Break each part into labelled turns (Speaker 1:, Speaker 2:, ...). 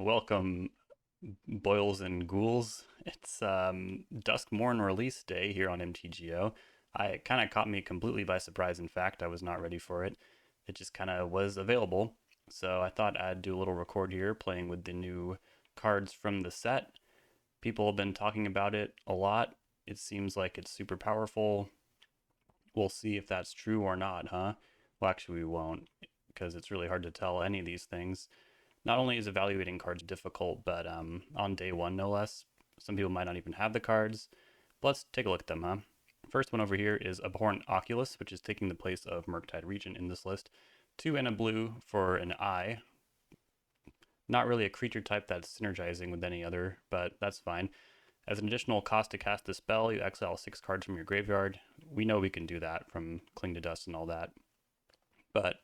Speaker 1: Welcome, boils and ghouls. It's Duskmourn release day here on MTGO. It kind of caught me completely by surprise. In fact, I was not ready for it. It just kind of was available. So I thought I'd do a little record here playing with the new cards from the set. People have been talking about it a lot. It seems like it's super powerful. We'll see if that's true or not, huh? Well, actually, we won't, because it's really hard to tell any of these things. Not only is evaluating cards difficult, but on day one, no less, some people might not even have the cards. But let's take a look at them, huh? First one over here is Abhorrent Oculus, which is taking the place of Murktide Regent in this list. 2 and a blue for an eye. Not really a creature type that's synergizing with any other, but that's fine. As an additional cost to cast the spell, you exile 6 cards from your graveyard. We know we can do that from Cling to Dust and all that. But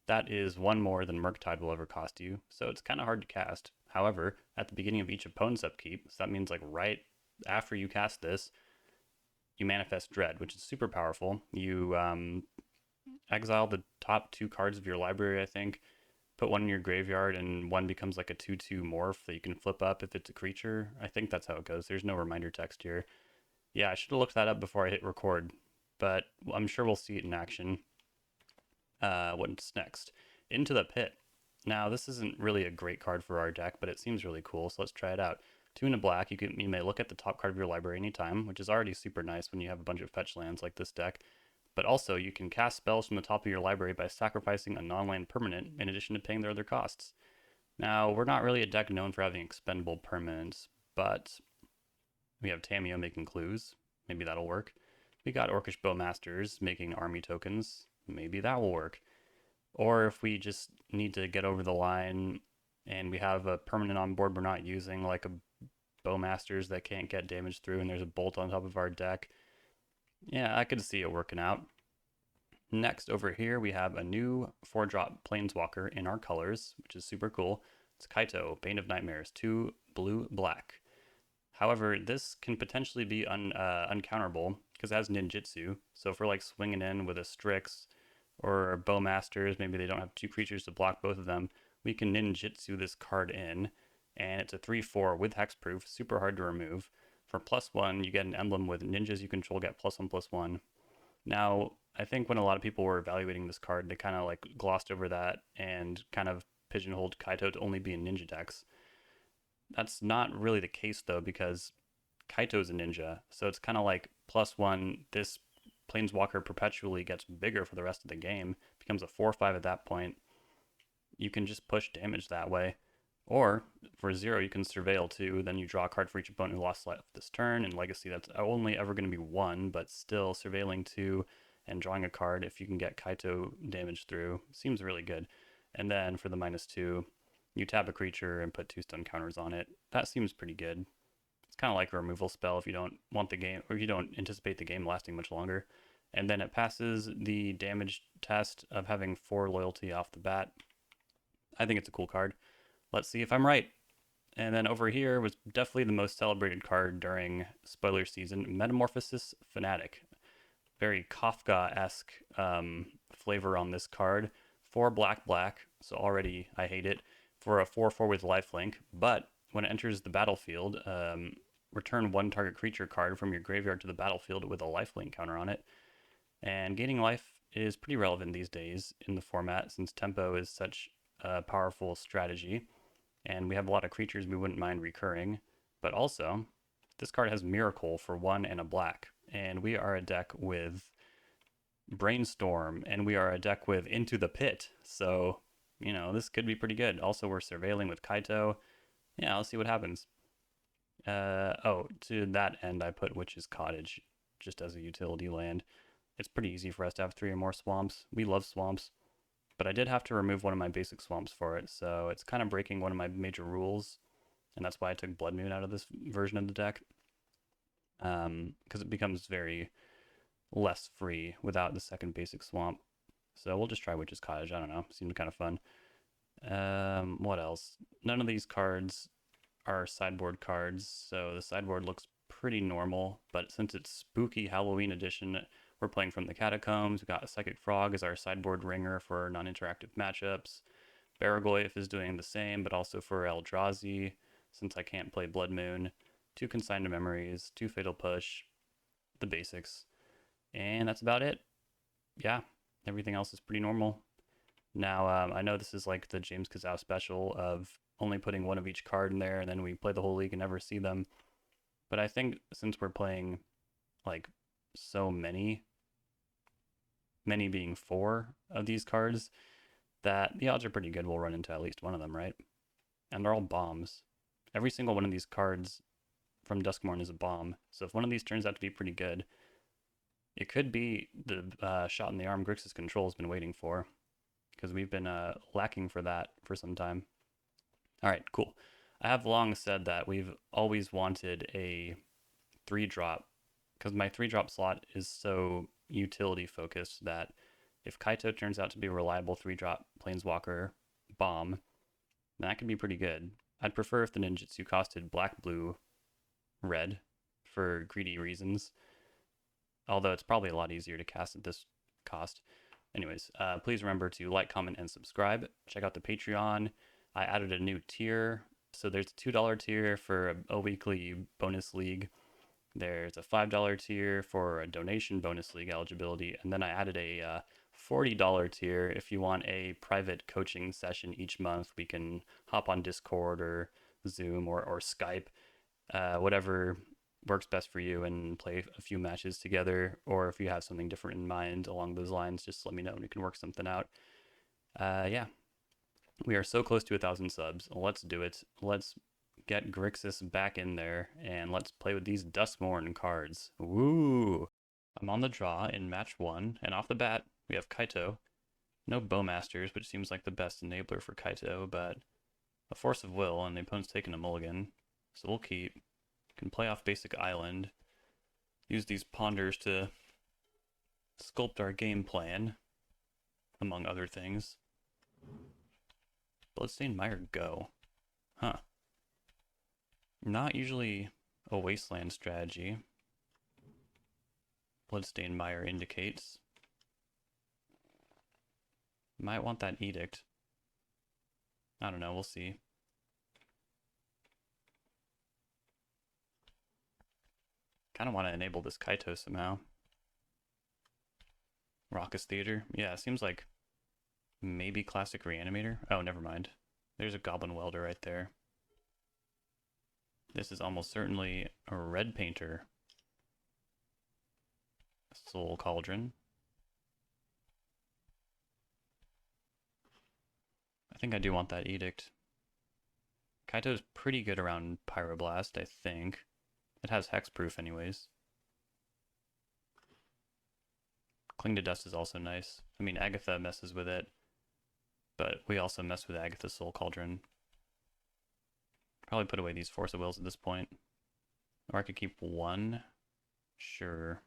Speaker 1: that is one more than Murktide will ever cost you, so it's kind of hard to cast. However, at the beginning of each opponent's upkeep, so that means like right after you cast this, you manifest Dread, which is super powerful. You exile the top 2 cards of your library, I think, put one in your graveyard, and one becomes like a 2/2 morph that you can flip up if it's a creature. I think that's how it goes. There's no reminder text here. Yeah, I should have looked that up before I hit record, but I'm sure we'll see it in action. What's next? Into the Pit. Now, this isn't really a great card for our deck, but it seems really cool, so let's try it out. 2 and a black, you may look at the top card of your library anytime, which is already super nice when you have a bunch of fetch lands like this deck. But also, you can cast spells from the top of your library by sacrificing a non-land permanent in addition to paying their other costs. Now, we're not really a deck known for having expendable permanents, but we have Tamiyo making clues. Maybe that'll work. We got Orcish Bowmasters making army tokens. Maybe that will work. Or if we just need to get over the line and we have a permanent on board we're not using, like a Bowmasters that can't get damage through, and there's a bolt on top of our deck. Yeah, I could see it working out. Next, over here, we have a new 4-drop Planeswalker in our colors, which is super cool. It's Kaito, Bane of Nightmares, 2 blue-black. However, this can potentially be uncounterable because it has ninjutsu. So if we're like swinging in with a Strix or Bowmasters, maybe they don't have 2 creatures to block both of them, we can ninjutsu this card in, and it's a 3/4 with hexproof, super hard to remove. For +1, you get an emblem with ninjas you control get +1/+1. Now, I think when a lot of people were evaluating this card, they kind of like glossed over that and kind of pigeonholed Kaito to only be in ninja decks. That's not really the case though, because Kaito's a ninja, so it's kind of like +1. This Planeswalker perpetually gets bigger for the rest of the game, becomes a 4/5 at that point. You can just push damage that way. Or for 0, you can Surveil too. Then you draw a card for each opponent who lost life this turn. In Legacy, that's only ever going to be 1, but still Surveilling 2 and drawing a card if you can get Kaito damage through seems really good. And then for the -2, you tap a creature and put 2 stun counters on it. That seems pretty good. It's kind of like a removal spell if you don't want the game, or if you don't anticipate the game lasting much longer. And then it passes the damage test of having 4 loyalty off the bat. I think it's a cool card. Let's see if I'm right. And then over here was definitely the most celebrated card during spoiler season, Metamorphosis Fanatic. Very Kafka-esque flavor on this card. 4 black, so already I hate it, for a 4/4 with lifelink, but when it enters the battlefield, return 1 target creature card from your graveyard to the battlefield with a lifelink counter on it. And gaining life is pretty relevant these days in the format since tempo is such a powerful strategy, and we have a lot of creatures we wouldn't mind recurring. But also, this card has Miracle for 1 and a black, and we are a deck with Brainstorm, and we are a deck with Into the Pit, so, this could be pretty good. Also, we're surveilling with Kaito. Yeah, let's see what happens. To that end, I put Witch's Cottage just as a utility land. It's pretty easy for us to have 3 or more swamps. We love swamps. But I did have to remove one of my basic swamps for it, so it's kind of breaking one of my major rules, and that's why I took Blood Moon out of this version of the deck, because it becomes very less free without the second basic swamp. So we'll just try Witch's Cottage. I don't know. Seemed kind of fun. What else? None of these cards are sideboard cards, so the sideboard looks pretty normal, but since it's Spooky Halloween edition, we're playing from the Catacombs. We got Psychic Frog as our sideboard ringer for non-interactive matchups. Baraggoyf is doing the same, but also for Eldrazi, since I can't play Blood Moon. 2 Consigned Memories, 2 Fatal Push, the basics. And that's about it. Yeah, everything else is pretty normal. Now, I know this is like the James Kazow special of only putting one of each card in there, and then we play the whole league and never see them. But I think since we're playing like so many being 4 of these cards, that the odds are pretty good we'll run into at least one of them, right? And they're all bombs. Every single one of these cards from Duskmourn is a bomb. So if one of these turns out to be pretty good, it could be the shot in the arm Grixis Control has been waiting for, because we've been lacking for that for some time. All right, cool. I have long said that we've always wanted a 3-drop, because my 3-drop slot is so utility focused that if Kaito turns out to be a reliable 3-drop Planeswalker bomb, then that could be pretty good. I'd prefer if the ninjutsu costed black, blue, red for greedy reasons, although it's probably a lot easier to cast at this cost. Anyways, please remember to like, comment, and subscribe. Check out the Patreon. I added a new tier. So there's a $2 tier for a weekly bonus league. There's a $5 tier for a donation bonus league eligibility. And then I added a $40 tier if you want a private coaching session each month. We can hop on Discord or Zoom or Skype, whatever works best for you, and play a few matches together. Or if you have something different in mind along those lines, just let me know and we can work something out. Yeah, we are so close to 1,000 subs. Let's do it. Let's get Grixis back in there, and let's play with these Duskmourn cards. Woo! I'm on the draw in match 1, and off the bat, we have Kaito. No Bowmasters, which seems like the best enabler for Kaito, but a Force of Will, and the opponent's taking a mulligan. So we'll keep. Can play off basic island. Use these ponders to sculpt our game plan, among other things. Bloodstained Mire go. Huh. Not usually a wasteland strategy. Bloodstained Mire indicates. Might want that edict. I don't know, we'll see. Kind of want to enable this Kaito somehow. Raucous Theater. Yeah, it seems like maybe Classic Reanimator. Oh, never mind. There's a Goblin Welder right there. This is almost certainly a red painter. Soul Cauldron. I think I do want that Edict. Kaito's pretty good around Pyroblast, I think. It has hexproof anyways. Cling to Dust is also nice. I mean, Agatha messes with it, but we also mess with Agatha's Soul Cauldron. Probably put away these Force of Wills at this point. Or I could keep one. Sure.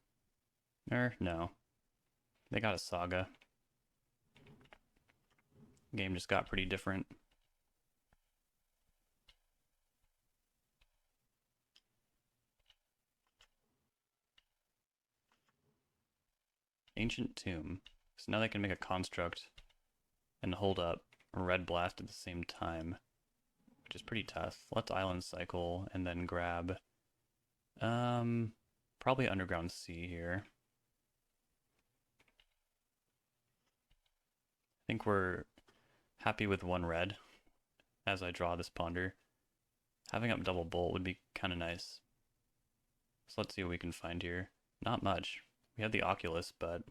Speaker 1: No. They got a Saga. Game just got pretty different. Ancient Tomb. So now they can make a construct and hold up a Red Blast at the same time, which is pretty tough. Let's Island Cycle and then grab probably Underground Sea here. I think we're happy with one red as I draw this ponder. Having up double bolt would be kind of nice. So let's see what we can find here. Not much. We have the Oculus, but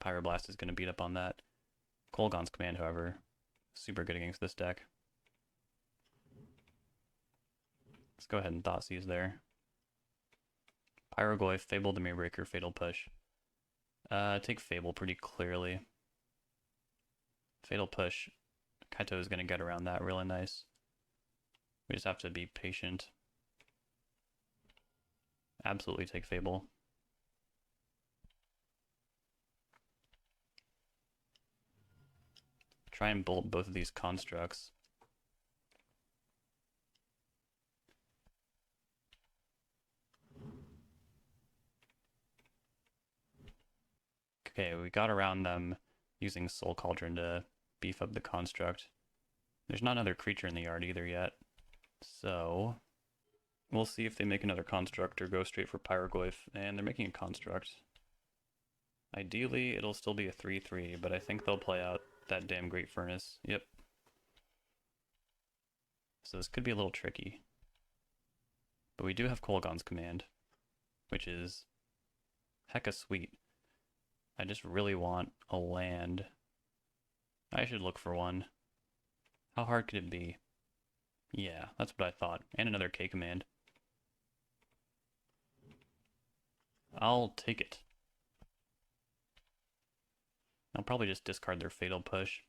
Speaker 1: Pyroblast is going to beat up on that. Kolaghan's Command, however, super good against this deck. Let's go ahead and Thoughtseize there. Pyroglyph, Fable, the Mirror, Fatal Push. Take Fable pretty clearly. Fatal Push. Kaito is going to get around that really nice. We just have to be patient. Absolutely take Fable. Try and bolt both of these constructs. Okay, we got around them using Soul Cauldron to beef up the construct. There's not another creature in the yard either yet, so we'll see if they make another construct or go straight for Pyroglyph, and they're making a construct. Ideally, it'll still be a 3/3, but I think they'll play out that damn Great Furnace. Yep. So this could be a little tricky. But we do have Kolaghan's Command, which is hecka sweet. I just really want a land. I should look for one. How hard could it be? Yeah, that's what I thought. And another K command. I'll take it. I'll probably just discard their Fatal Push.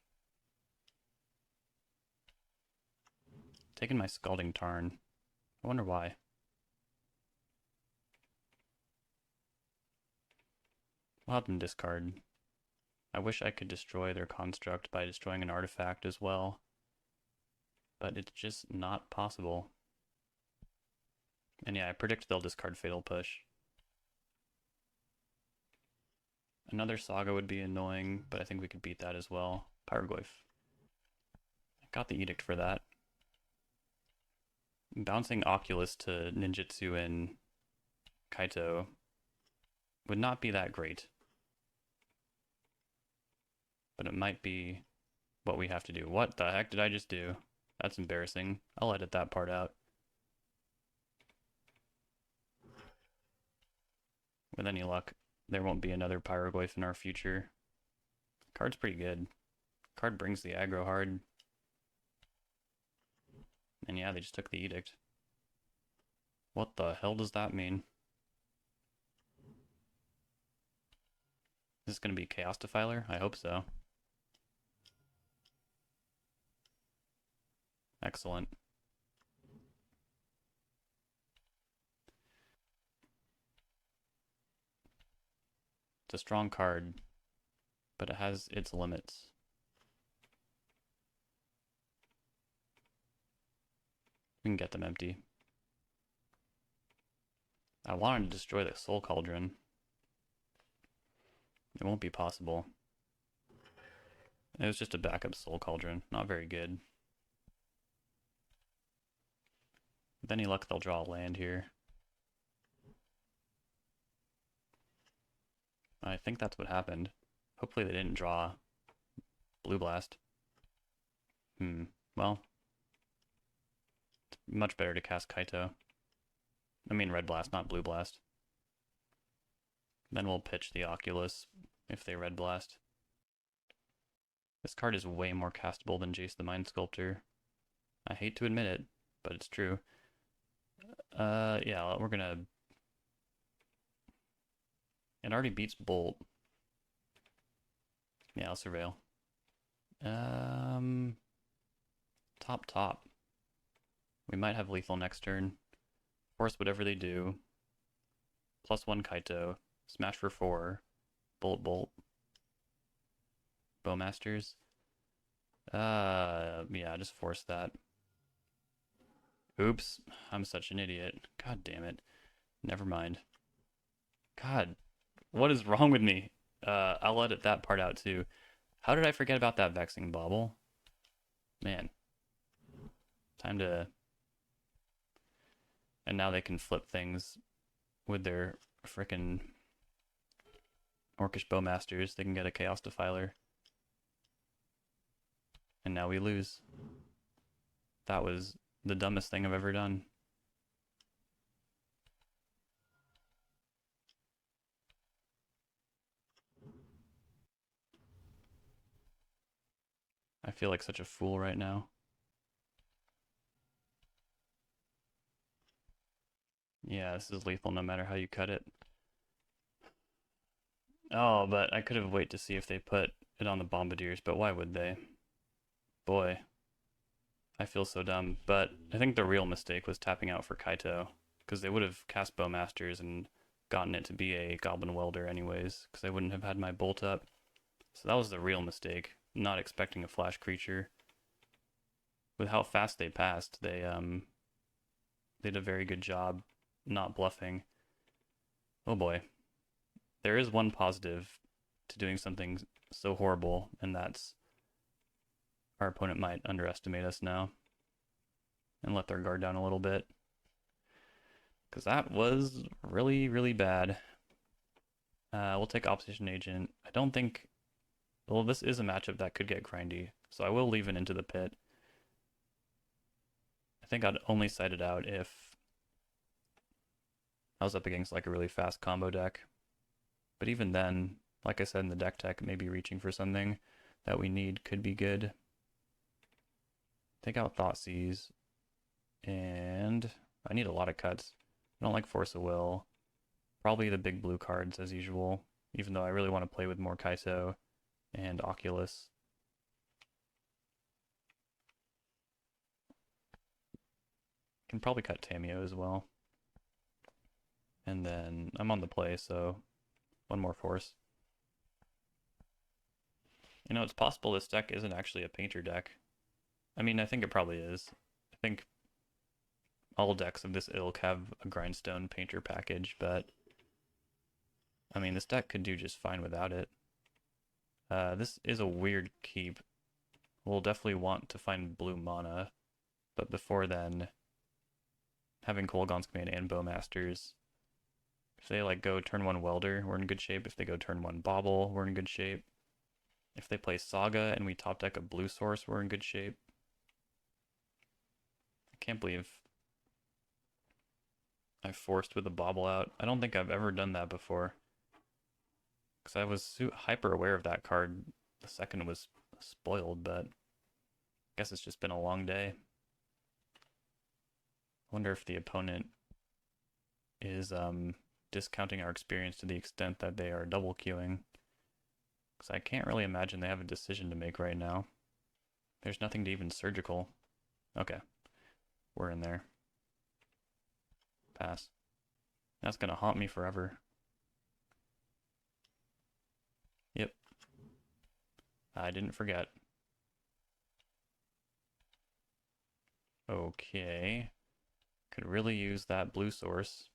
Speaker 1: Taking my Scalding Tarn. I wonder why. We'll have them discard. I wish I could destroy their construct by destroying an artifact as well, but it's just not possible. And yeah, I predict they'll discard Fatal Push. Another Saga would be annoying, but I think we could beat that as well. Pyroglyph. I got the Edict for that. Bouncing Oculus to Ninjutsu and Kaito would not be that great. But it might be what we have to do. What the heck did I just do? That's embarrassing. I'll edit that part out. With any luck, there won't be another Pyroglyph in our future. Card's pretty good. Card brings the aggro hard. And yeah, they just took the Edict. What the hell does that mean? Is this going to be Chaos Defiler? I hope so. Excellent. It's a strong card, but it has its limits. We can get them empty. I wanted to destroy the Soul Cauldron. It won't be possible. It was just a backup Soul Cauldron, not very good. With any luck, they'll draw a land here. I think that's what happened. Hopefully they didn't draw Blue Blast. Well, it's much better to cast Kaito. I mean Red Blast, not Blue Blast. Then we'll pitch the Oculus if they Red Blast. This card is way more castable than Jace the Mind Sculptor. I hate to admit it, but it's true. Yeah, we're gonna... It already beats Bolt. Yeah, I'll Surveil. Top. We might have lethal next turn. Force whatever they do. +1 Kaito. Smash for 4. Bolt. Bowmasters. Yeah, just force that. Oops, I'm such an idiot. God damn it. Never mind. God, what is wrong with me? I'll edit that part out too. How did I forget about that Vexing Bauble? Man. Time to... And now they can flip things with their frickin' Orcish Bowmasters. They can get a Chaos Defiler. And now we lose. That was the dumbest thing I've ever done. I feel like such a fool right now. Yeah, this is lethal no matter how you cut it. Oh, but I could have waited to see if they put it on the Bombardiers, but why would they? Boy, I feel so dumb. But I think the real mistake was tapping out for Kaito, because they would have cast Bowmasters and gotten it to be a Goblin Welder anyways, because I wouldn't have had my Bolt up. So that was the real mistake, not expecting a flash creature. With how fast they passed, they did a very good job not bluffing. Oh boy. There is one positive to doing something so horrible, and that's our opponent might underestimate us now and let their guard down a little bit. Because that was really, really bad. We'll take Opposition Agent. I don't think... Well, this is a matchup that could get grindy, so I will leave it into the pit. I think I'd only side it out if I was up against like a really fast combo deck. But even then, like I said in the deck tech, maybe reaching for something that we need could be good. Take out Thoughtseize. And I need a lot of cuts. I don't like Force of Will. Probably the big blue cards as usual, even though I really want to play with more Kaito and Oculus. Can probably cut Tamio as well. And then I'm on the play, so one more force. You know, it's possible this deck isn't actually a painter deck. I mean, I think it probably is. I think all decks of this ilk have a grindstone painter package, but I mean, this deck could do just fine without it. This is a weird keep. We'll definitely want to find blue mana, but before then, having Kolaghan's Command and Bowmasters, if they like go turn 1 Welder, we're in good shape. If they go turn 1 Bauble, we're in good shape. If they play Saga and we top deck a blue source, we're in good shape. I can't believe I forced with a Bauble out. I don't think I've ever done that before. Because I was hyper aware of that card. The second was spoiled, but I guess it's just been a long day. I wonder if the opponent is discounting our experience to the extent that they are double queuing. Because I can't really imagine they have a decision to make right now. There's nothing to even surgical. Okay, we're in there. Pass. That's gonna haunt me forever. Yep. I didn't forget. Okay. Could really use that blue source.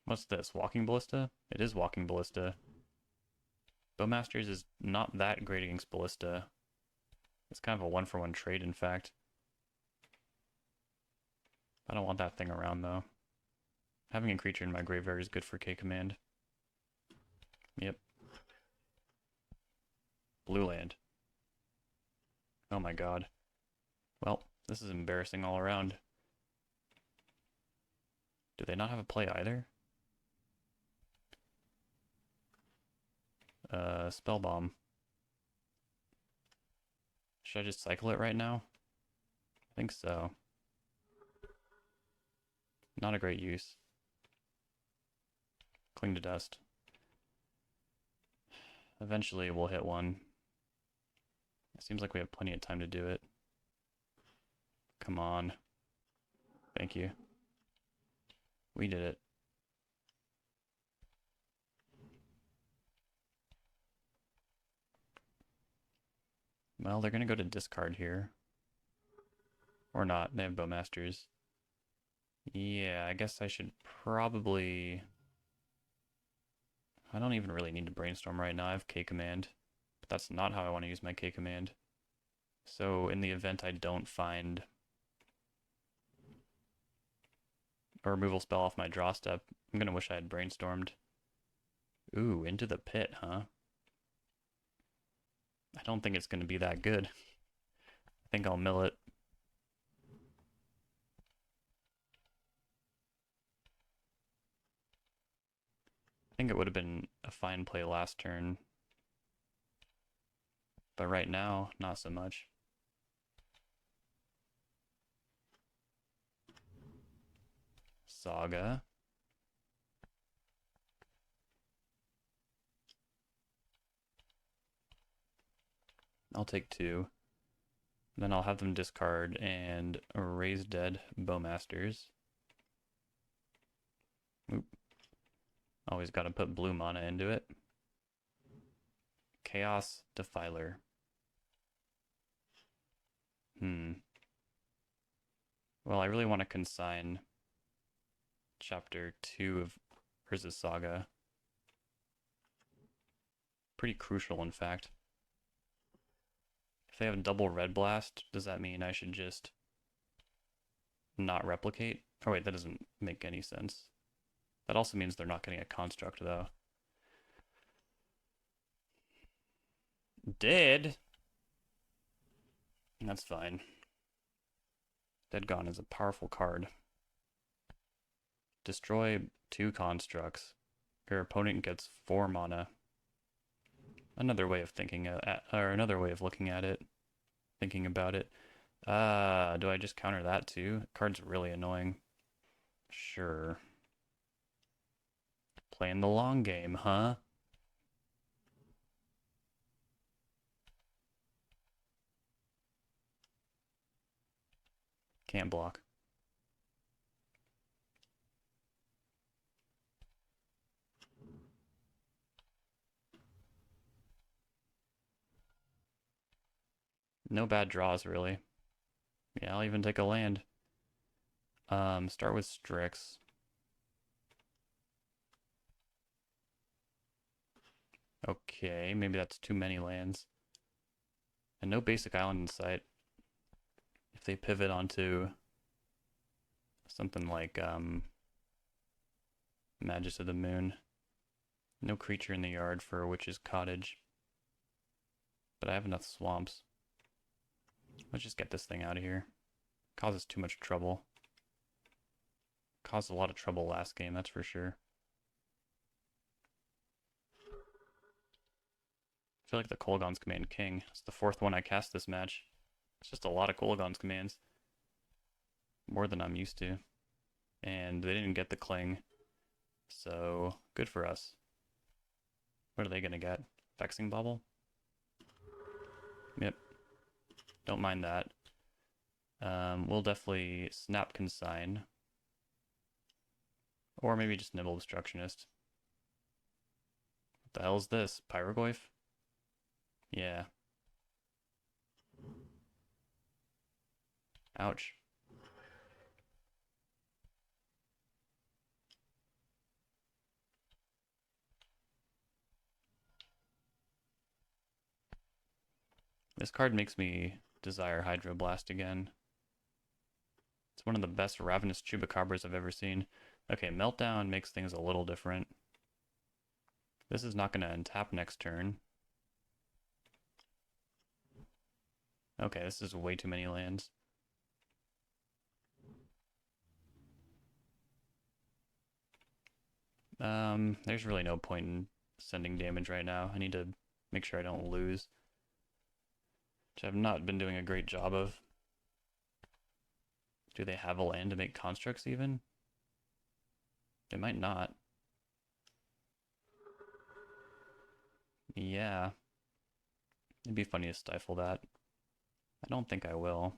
Speaker 1: What's this? Walking Ballista? It is Walking Ballista. Bowmasters is not that great against Ballista. It's kind of a 1-for-1 trade, in fact. I don't want that thing around, though. Having a creature in my graveyard is good for K-Command. Yep. Blue land. Oh my god. Well, this is embarrassing all around. Do they not have a play either? Spell Bomb. Should I just cycle it right now? I think so. Not a great use. Cling to Dust. Eventually we'll hit one. It seems like we have plenty of time to do it. Come on. Thank you. We did it. Well, they're going to go to discard here. Or not. They have Bowmasters. Yeah, I guess I should probably... I don't even really need to brainstorm right now. I have K-Command. But that's not how I want to use my K-Command. So in the event I don't find a removal spell off my draw step, I'm going to wish I had brainstormed. Ooh, into the pit, huh? I don't think it's going to be that good. I think I'll mill it. I think it would have been a fine play last turn. But right now, not so much. Saga. I'll take 2. Then I'll have them discard and raise dead Bowmasters. Oop. Always got to put blue mana into it. Chaos Defiler. Well, I really want to consign Chapter 2 of Urza's Saga. Pretty crucial, in fact. If they have a double red blast, does that mean I should just not replicate? Oh wait, that doesn't make any sense. That also means they're not getting a construct, though. Dead? That's fine. Dead Gone is a powerful card. Destroy 2 constructs. Your opponent gets 4 mana. Another way of thinking, or another way of looking at it. Thinking about it. Do I just counter that too? Card's really annoying. Sure. Playing the long game, huh? Can't block. No bad draws, really. Yeah, I'll even take a land. Start with Strix. Okay, maybe that's too many lands. And no basic island in sight. If they pivot onto something like Magus of the Moon. No creature in the yard for a witch's cottage. But I have enough swamps. Let's just get this thing out of here. Causes too much trouble. Caused a lot of trouble last game, that's for sure. I feel like the Kolaghan's Command King. It's the 4th one I cast this match. It's just a lot of Kolaghan's commands. More than I'm used to. And they didn't get the Cling. So, good for us. What are they going to get? Vexing Bubble? Yep. Don't mind that. We'll definitely Snap Consign. Or maybe just Nibble Obstructionist. What the hell is this? Pyroglyph? Yeah. Ouch. This card makes me desire Hydroblast again. It's one of the best Ravenous Chupacabras I've ever seen. Okay, Meltdown makes things a little different. This is not going to untap next turn. Okay, this is way too many lands. There's really no point in sending damage right now. I need to make sure I don't lose. Which I've not been doing a great job of. Do they have a land to make constructs even? They might not. Yeah. It'd be funny to stifle that. I don't think I will.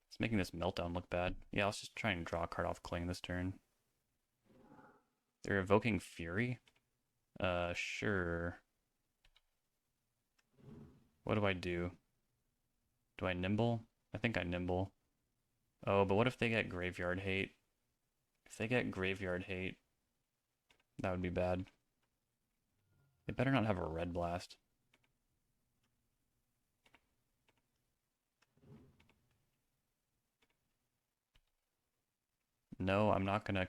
Speaker 1: It's making this Meltdown look bad. Yeah, let's just try and draw a card off Cling this turn. They're evoking Fury? Sure. What do I do? Do I Nimble? I think I Nimble. Oh, but what if they get Graveyard Hate? If they get Graveyard Hate, that would be bad. They better not have a Red Blast. No, I'm not gonna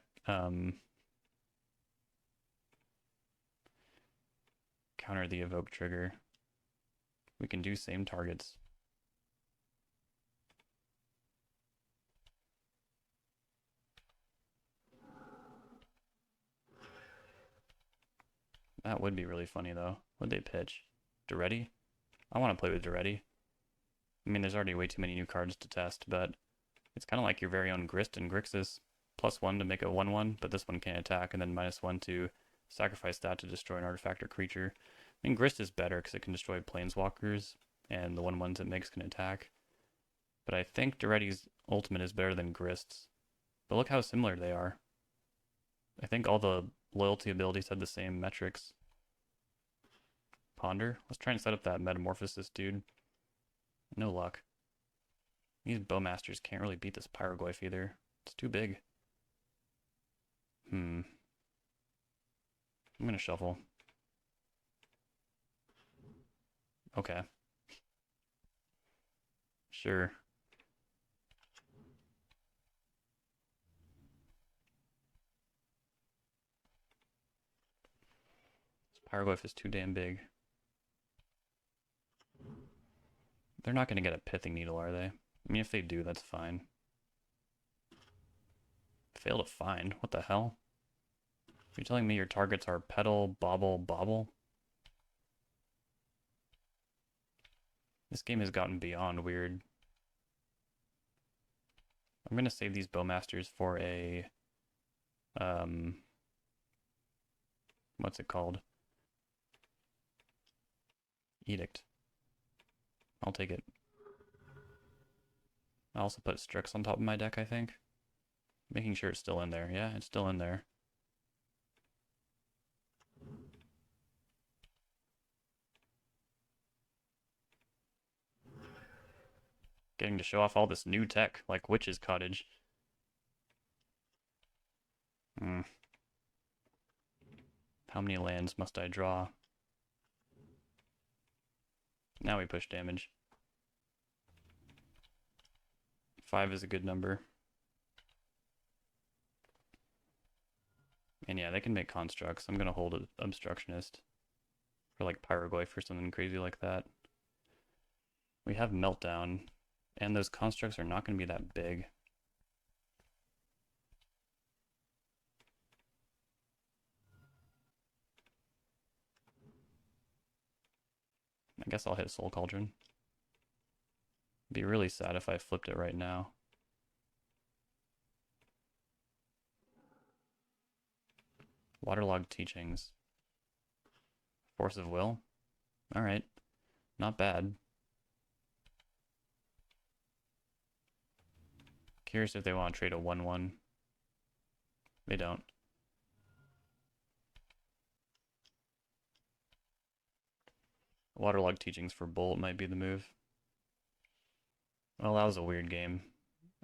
Speaker 1: counter the evoke trigger. We can do same targets. That would be really funny though. What'd they pitch? Duretti? I want to play with Duretti. I mean, there's already way too many new cards to test, but it's kind of like your very own Grist and Grixis. +1 to make a 1/1, but this one can't attack, and then -1 to sacrifice that to destroy an artifact or creature. I mean, Grist is better because it can destroy planeswalkers, and the 1/1s it makes can attack. But I think Duretti's ultimate is better than Grist's. But look how similar they are. I think all the loyalty abilities had the same metrics. Ponder? Let's try and set up that Metamorphosis dude. No luck. These Bowmasters can't really beat this Pyroglyph either. It's too big. I think I'll just Ponder. Let's try and set up that Metamorphosis dude. No luck. These Bowmasters can't really beat this Pyroglyph either. It's too big. Hmm. It's too big. I'm gonna shuffle. Okay. Sure. This Pyroglyph is too damn big. They're not gonna get a Pithing Needle, are they? I mean, if they do, that's fine. Fail to find? What the hell? Are you telling me your targets are Petal, Bobble, Bobble? This game has gotten beyond weird. I'm gonna save these Bowmasters for a what's it called? Edict. I'll take it. I also put Strix on top of my deck, I think. Making sure it's still in there. Yeah, it's still in there. Getting to show off all this new tech, like Witch's Cottage. How many lands must I draw? Now we push damage. 5 is a good number. And yeah, they can make constructs. I'm gonna hold an Obstructionist for like Pyroglyph or something crazy like that. We have Meltdown, and those constructs are not gonna be that big. I guess I'll hit Soul Cauldron. It'd be really sad if I flipped it right now. Waterlogged Teachings. Force of Will? Alright. Not bad. Curious if they want to trade a 1-1. They don't. Waterlogged Teachings for Bolt might be the move. Well, that was a weird game.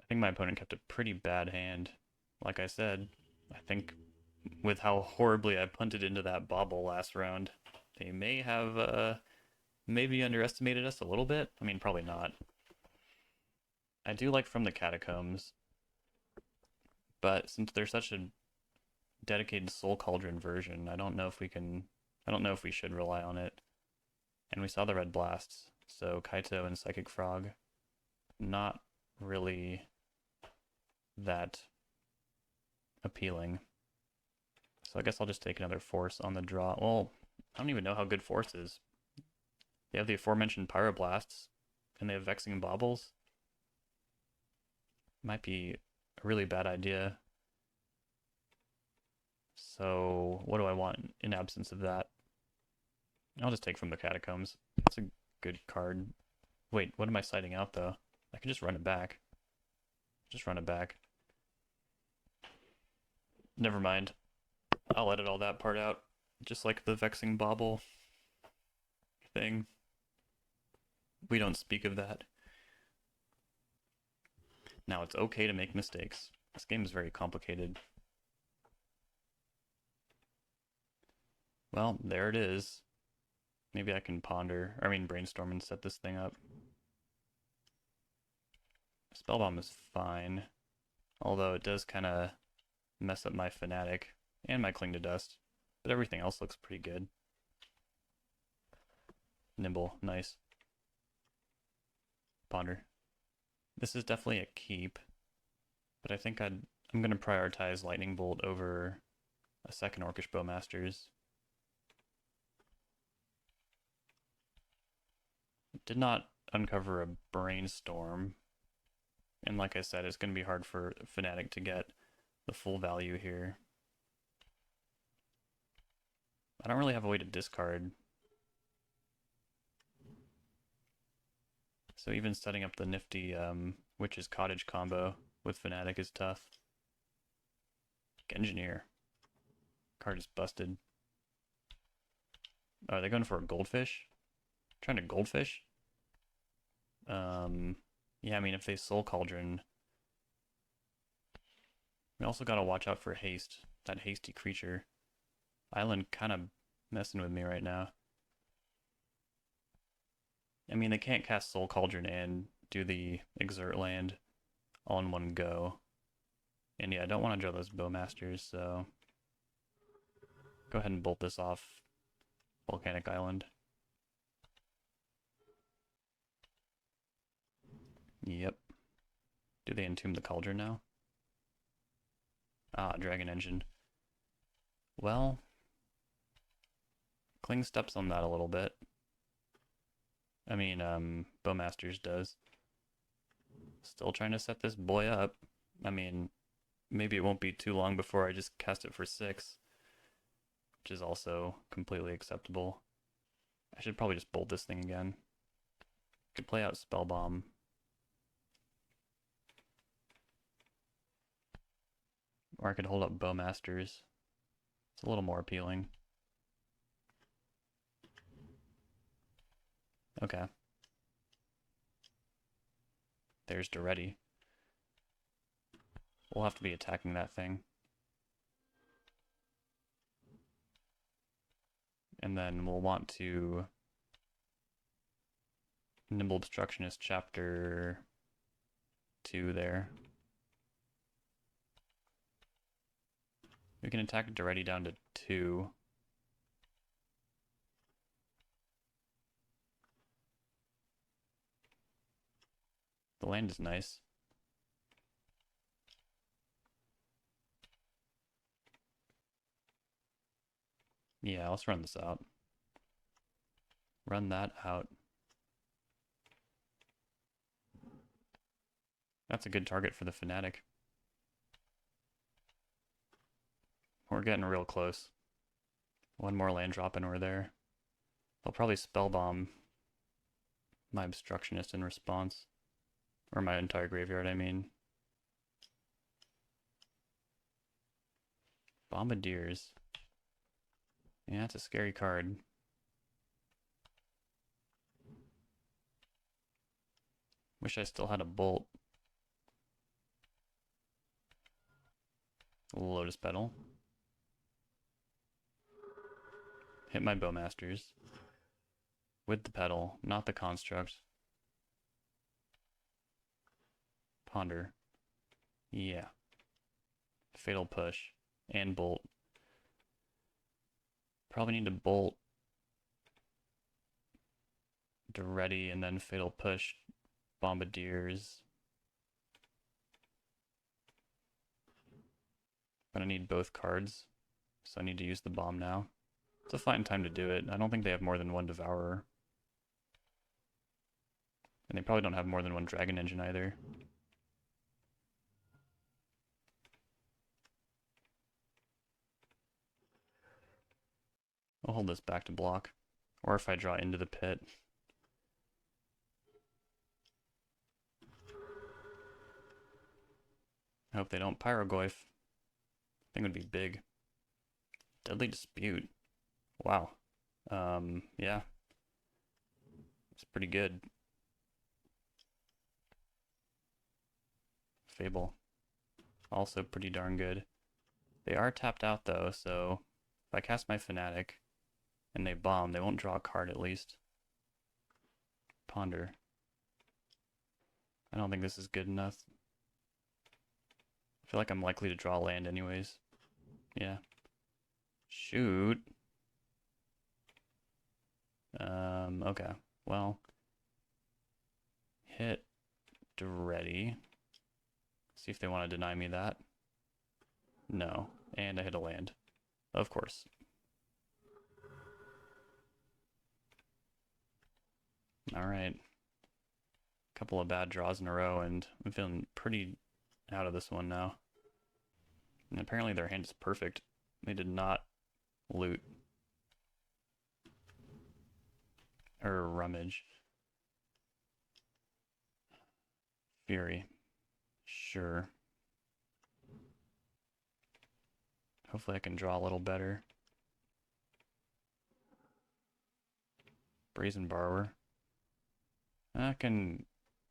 Speaker 1: I think my opponent kept a pretty bad hand. Like I said, I think with how horribly I punted into that bobble last round, they may have maybe underestimated us a little bit. I mean, probably not. I do like From the Catacombs, but since there's such a dedicated Soul Cauldron version, I don't know if we should rely on it. And we saw the Red Blasts, so Kaito and Psychic Frog, not really that appealing. So I guess I'll just take another Force on the draw. Well, I don't even know how good Force is. They have the aforementioned Pyroblasts, and they have Vexing Baubles. Might be a really bad idea. So what do I want in absence of that? I'll just take From the Catacombs. That's a good card. Wait, what am I citing out though? I can just run it back. Just run it back. Never mind. I'll edit all that part out. Just like the Vexing Bauble thing. We don't speak of that. Now, it's okay to make mistakes. This game is very complicated. Well, there it is. Maybe I can brainstorm and set this thing up. Spellbomb is fine. Although it does kind of mess up my Fanatic and my Cling to Dust. But everything else looks pretty good. Nimble, nice. Ponder. This is definitely a keep. But I think I'm going to prioritize Lightning Bolt over a second Orcish Bowmasters. Did not uncover a Brainstorm. And like I said, it's going to be hard for Fnatic to get the full value here. I don't really have a way to discard. So even setting up the nifty Witch's Cottage combo with Fnatic is tough. Engineer. Card is busted. Oh, are they going for a Goldfish? Trying to Goldfish? Yeah, I mean, if they Soul Cauldron... We also gotta watch out for haste. That hasty creature. Island kind of messing with me right now. I mean, they can't cast Soul Cauldron and do the Exert Land all in one go. And yeah, I don't want to draw those Bowmasters, so go ahead and bolt this off Volcanic Island. Yep. Do they entomb the Cauldron now? Ah, Dragon Engine. Well, Kling steps on that a little bit. I mean, Bowmasters does. Still trying to set this boy up. I mean, maybe it won't be too long before I just cast it for 6, which is also completely acceptable. I should probably just bolt this thing again. Could play out Spell Bomb. Or I could hold up Bowmasters. It's a little more appealing. Okay. There's Duretti. We'll have to be attacking that thing. And then we'll want to Nimble Obstructionist Chapter 2 there. We can attack Duretti down to 2. The land is nice. Yeah, let's run this out. Run that out. That's a good target for the Fanatic. We're getting real close. One more land drop and we're there. They'll probably Spell Bomb my Obstructionist in response. Or my entire graveyard, I mean. Bombardiers. Yeah, it's a scary card. Wish I still had a bolt. Lotus Petal. Hit my Bowmasters. With the Petal, not the Construct. Ponder. Yeah. Fatal Push. And Bolt. Probably need to Bolt Duretti and then Fatal Push Bombardiers. But I need both cards, so I need to use the bomb now. It's a fine time to do it. I don't think they have more than one Devourer. And they probably don't have more than one Dragon Engine either. I'll hold this back to block. Or if I draw into the pit. I hope they don't Pyrogoyf. I think it would be big. Deadly Dispute. Wow. Yeah. It's pretty good. Fable. Also pretty darn good. They are tapped out though, so if I cast my Fanatic and they bomb, they won't draw a card at least. Ponder. I don't think this is good enough. I feel like I'm likely to draw land anyways. Yeah. Shoot. Okay. Well. Hit Duretti. See if they want to deny me that. No. And I hit a land. Of course. Alright. Couple of bad draws in a row, and I'm feeling pretty out of this one now. And apparently their hand is perfect. They did not loot. Or rummage. Fury. Sure. Hopefully I can draw a little better. Brazen Borrower. I can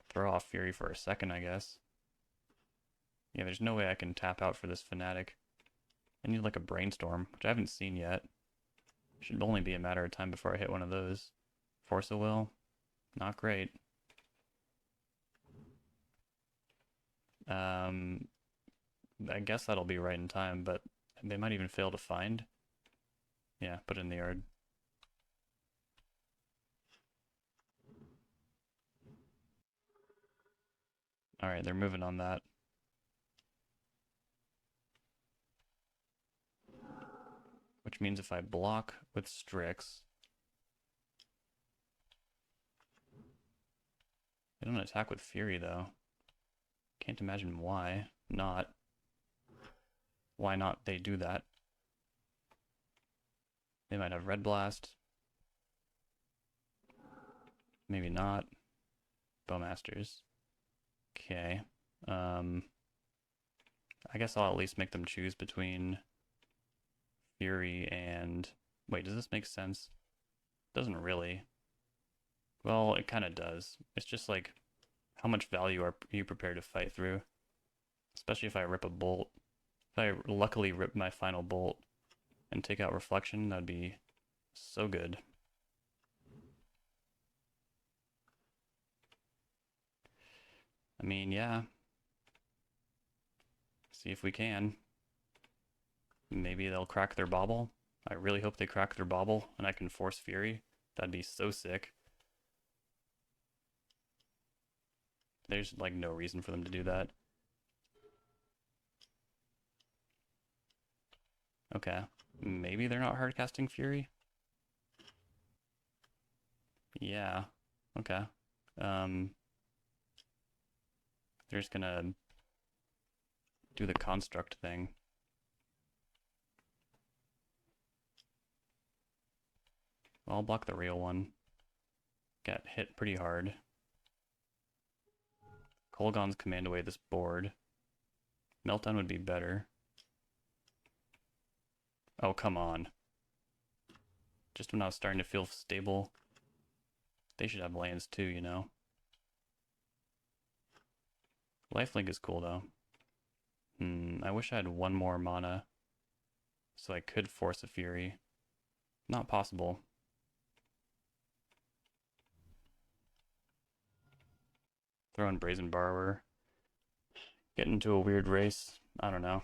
Speaker 1: throw off Fury for a second, I guess. Yeah, there's no way I can tap out for this Fanatic. I need like a brainstorm, which I haven't seen yet. Should only be a matter of time before I hit one of those. Force of will, not great. I guess that'll be right in time, but they might even fail to find. Yeah, put it in the yard. Alright, they're moving on that. Which means if I block with Strix, they don't attack with Fury though. Can't imagine why not. Why not they do that? They might have Red Blast. Maybe not. Bowmasters. Okay. I guess I'll at least make them choose between Fury and... Wait, does this make sense? Doesn't really. Well, it kind of does. It's just like, how much value are you prepared to fight through? Especially if I rip a bolt. If I luckily rip my final bolt and take out Reflection, that'd be so good. I mean, yeah. See if we can. Maybe they'll crack their bauble. I really hope they crack their bauble and I can force Fury. That'd be so sick. There's like no reason for them to do that. Okay. Maybe they're not hardcasting Fury? Yeah. Okay. They're just gonna do the construct thing. Well, I'll block the real one. Get hit pretty hard. Kolaghan's command away this board. Meltdown would be better. Oh, come on. Just when I was starting to feel stable. They should have lands too, you know. Lifelink is cool though. I wish I had one more mana so I could force a Fury. Not possible. Throw in Brazen Borrower. Get into a weird race. I don't know.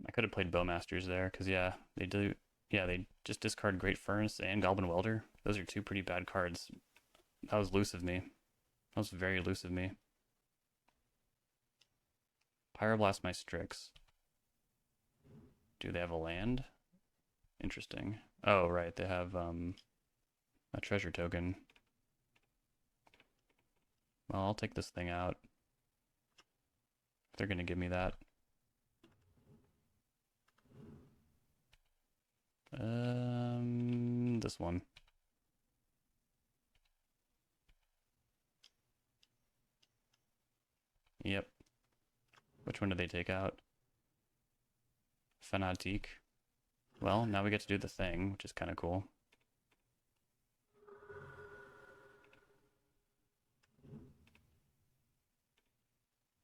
Speaker 1: I could have played Bowmasters there, because yeah, they do. Yeah, they just discard Great Furnace and Goblin Welder. Those are two pretty bad cards. That was loose of me. That was very loose of me. Pyroblast my Strix. Do they have a land? Interesting. Oh, right, they have a treasure token. Well, I'll take this thing out. If they're gonna give me that. This one. Yep. Which one did they take out? Fanatic. Well, now we get to do the thing, which is kind of cool.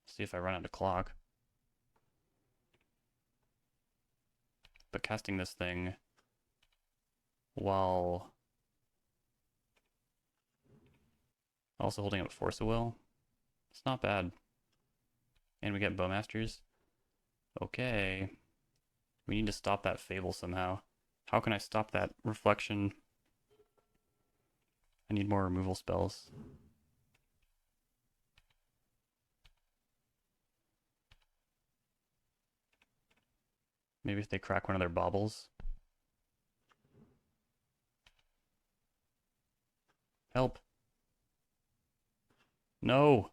Speaker 1: See if I run out of clock. But casting this thing while also holding up Force of Will, it's not bad. And we get Bowmasters. Okay. We need to stop that Fable somehow. How can I stop that Reflection? I need more removal spells. Maybe if they crack one of their baubles. Help. No.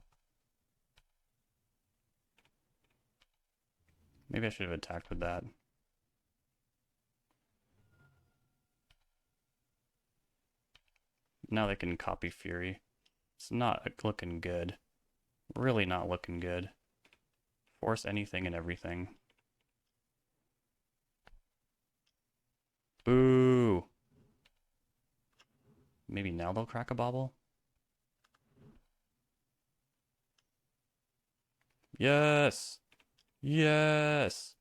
Speaker 1: Maybe I should have attacked with that. Now they can copy Fury. It's not looking good. Really not looking good. Force anything and everything. Boo! Maybe now they'll crack a bauble? Yes! Yes!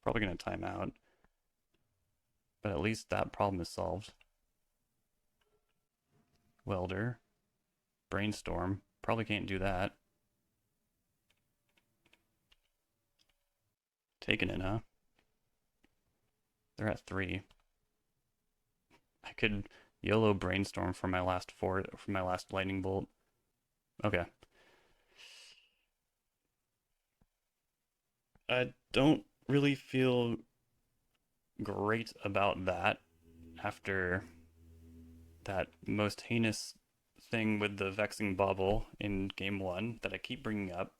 Speaker 1: Probably going to time out. But at least that problem is solved. Welder. Brainstorm. Probably can't do that. Taking it, huh? They're at 3. I could YOLO Brainstorm for my last lightning bolt. Okay. I don't really feel great about that after that most heinous thing with the Vexing Bubble in game 1 that I keep bringing up.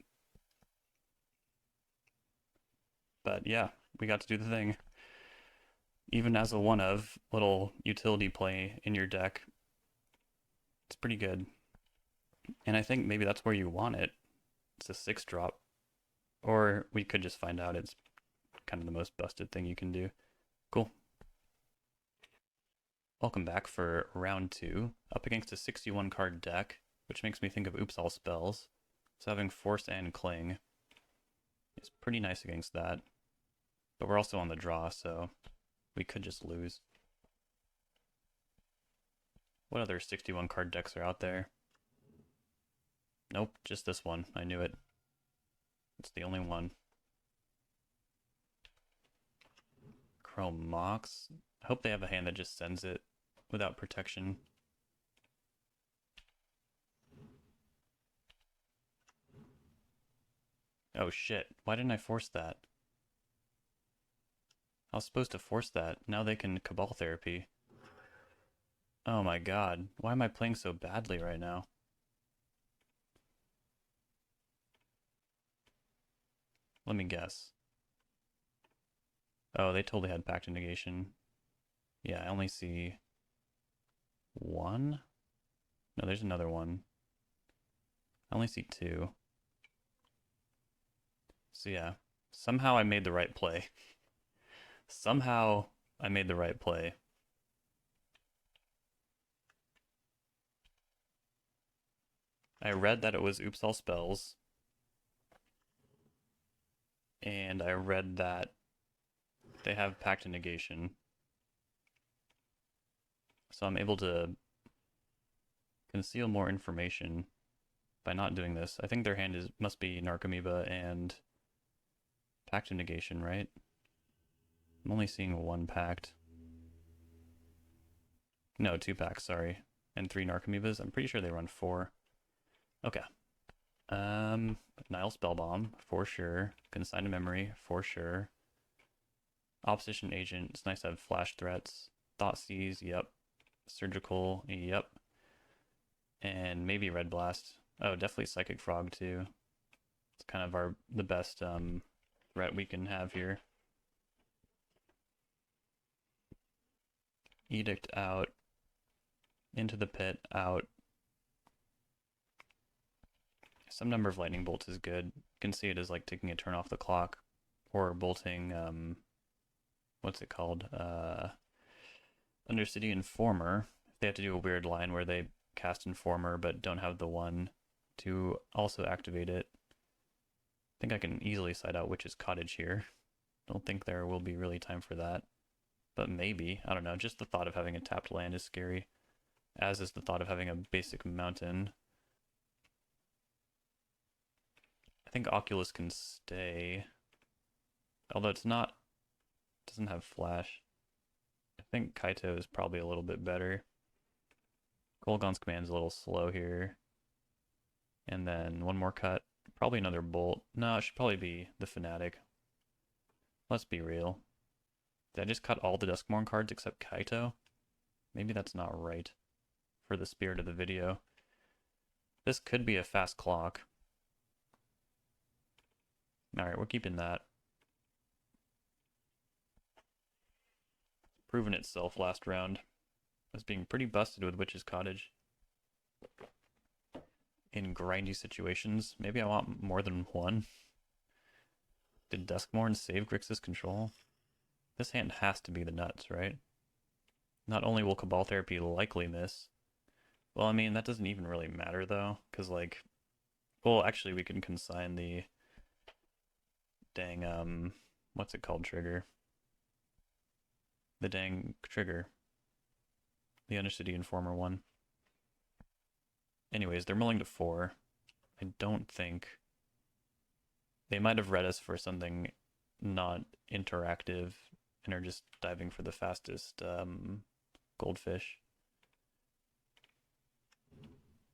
Speaker 1: But yeah, we got to do the thing. Even as a one-of little utility play in your deck, it's pretty good. And I think maybe that's where you want it. It's a 6-drop. Or we could just find out it's kind of the most busted thing you can do. Cool. Welcome back for round 2, up against a 61 card deck, which makes me think of Oops All Spells. So having Force and Cling is pretty nice against that. But we're also on the draw, so we could just lose. What other 61 card decks are out there? Nope, just this one. I knew it. It's the only one. Chrome Mox. I hope they have a hand that just sends it without protection. Oh shit, why didn't I force that? I was supposed to force that. Now they can Cabal Therapy. Oh my god, why am I playing so badly right now? Let me guess. Oh, they totally had Pact of Negation. Yeah, I only see 1? No, there's another one. I only see 2. So yeah, somehow I made the right play. Somehow I made the right play. I read that it was Oops All Spells. And I read that they have Pact of Negation. So I'm able to conceal more information by not doing this. I think their hand must be Narcomoeba and Pact of Negation, right? I'm only seeing 1 Pact. No, 2 Pacts, sorry. And 3 Narcomoebas. I'm pretty sure they run 4. Okay. Nile Spellbomb, for sure. Consign to Memory, for sure. Opposition Agent, it's nice to have flash threats. Thoughtseize, yep. Surgical, yep. And maybe Red Blast. Oh, definitely Psychic Frog too. It's kind of the best threat we can have here. Edict out. Into the pit, out. Some number of lightning bolts is good. You can see it as like taking a turn off the clock. Or bolting, what's it called? Undercity Informer. If they have to do a weird line where they cast Informer but don't have the one to also activate it. I think I can easily side out Witch's Cottage here. Don't think there will be really time for that. But maybe, I don't know, just the thought of having a tapped land is scary. As is the thought of having a basic mountain. I think Oculus can stay. Although it doesn't have flash. I think Kaito is probably a little bit better. Golgon's command's a little slow here. And then one more cut. Probably another bolt. No, it should probably be the Fanatic. Let's be real. Did I just cut all the Duskmourn cards except Kaito? Maybe that's not right for the spirit of the video. This could be a fast clock. Alright, we're keeping that. Proven itself last round as being pretty busted with Witch's Cottage. In grindy situations. Maybe I want more than one. Did Duskmourn save Grixis Control? This hand has to be the nuts, right? Not only will Cabal Therapy likely miss. Well, I mean, that doesn't even really matter, though. Because, like... Well, actually, we can consign the... Dang, what's it called trigger? The dang trigger. The Undercity Informer one. Anyways, they're milling to 4. I don't think... They might have read us for something not interactive and are just diving for the fastest goldfish.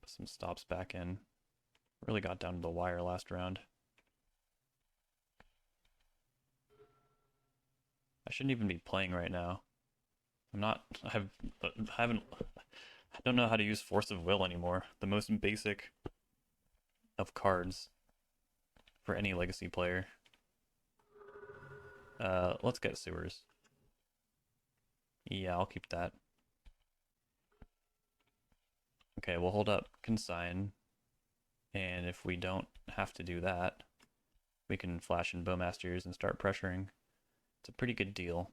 Speaker 1: Put some stops back in. Really got down to the wire last round. I shouldn't even be playing right now. I don't know how to use Force of Will anymore. The most basic of cards for any Legacy player. Let's get Sewers. Yeah, I'll keep that. Okay, we'll hold up Consign. And if we don't have to do that, we can flash in Bowmasters and start pressuring. It's a pretty good deal.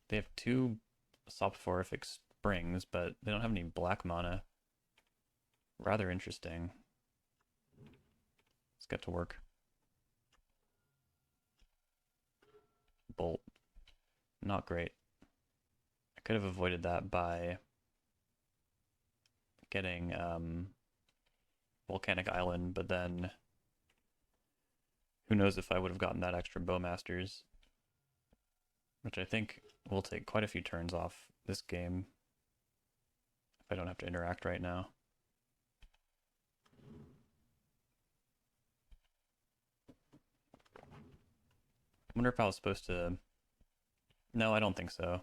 Speaker 1: They have 2 Soporific Springs, but they don't have any black mana. Rather interesting. Let's get to work. Bolt. Not great. I could have avoided that by getting Volcanic Island, but then who knows if I would have gotten that extra Bowmasters, which I think will take quite a few turns off this game if I don't have to interact right now. I wonder if I was supposed to... No, I don't think so.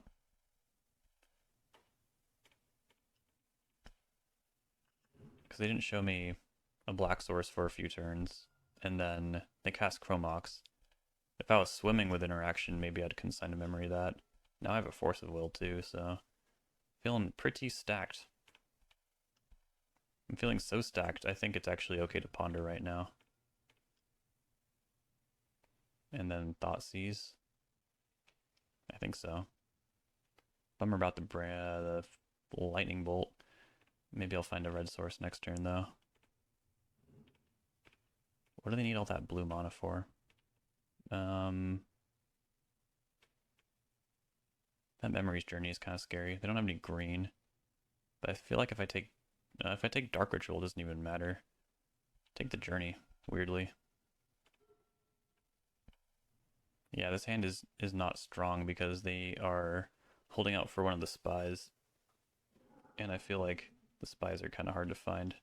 Speaker 1: Because they didn't show me a black source for a few turns, and then they cast Chromox. If I was swimming with interaction, maybe I'd consign to memory that. Now I have a Force of Will too, so feeling pretty stacked. I'm feeling so stacked, I think it's actually okay to ponder right now. And then Thoughtseize. I think so. Bummer about the Lightning Bolt. Maybe I'll find a red source next turn though. What do they need all that blue mana for? That Memory's Journey is kind of scary. They don't have any green, but I feel like if I take Dark Ritual, it doesn't even matter. Take the Journey, weirdly. Yeah, this hand is not strong because they are holding out for one of the spies, and I feel like the spies are kind of hard to find.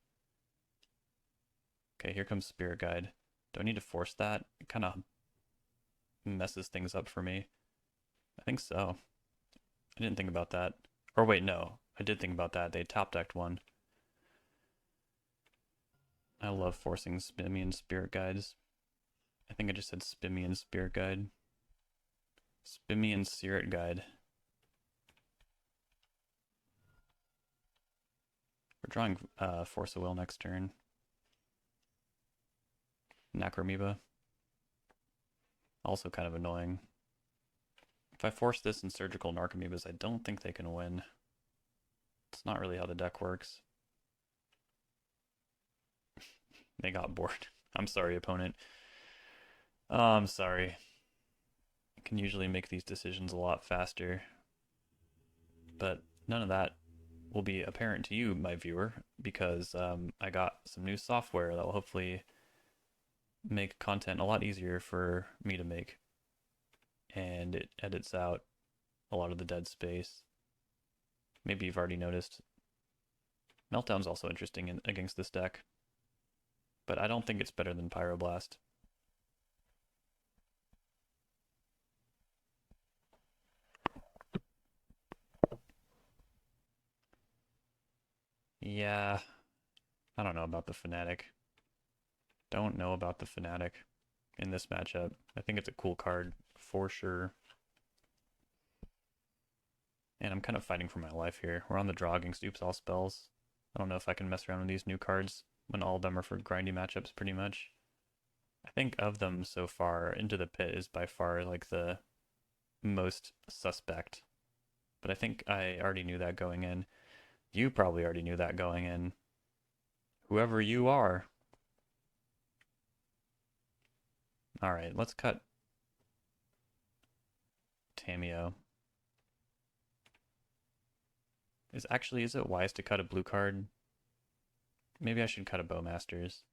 Speaker 1: Okay, here comes Spirit Guide. Do I need to force that? It kind of messes things up for me. I think so. I didn't think about that. Or wait, no. I did think about that. They top decked one. I love forcing Spimian Spirit Guides. I think I just said Spimian Spirit Guide. Spimian Spirit Guide. We're drawing Force of Will next turn. Necromoeba. Also kind of annoying. If I force this in Surgical Narcomoebas, I don't think they can win. It's not really how the deck works. They got bored. I'm sorry, opponent. Oh, I'm sorry. I can usually make these decisions a lot faster. But none of that will be apparent to you, my viewer, because I got some new software that will hopefully make content a lot easier for me to make. And it edits out a lot of the dead space. Maybe you've already noticed. Meltdown's also interesting against this deck, but I don't think it's better than Pyroblast. Yeah, I don't know about the Fanatic. Don't know about the Fanatic in this matchup. I think it's a cool card for sure. And I'm kind of fighting for my life here. We're on the draw against Oops All Spells. I don't know if I can mess around with these new cards when all of them are for grindy matchups pretty much. I think of them so far, Into the Pit is by far like the most suspect. But I think I already knew that going in. You probably already knew that going in. Whoever you are. Alright, let's cut Tamiyo. Is it wise to cut a blue card? Maybe I should cut a Bowmasters.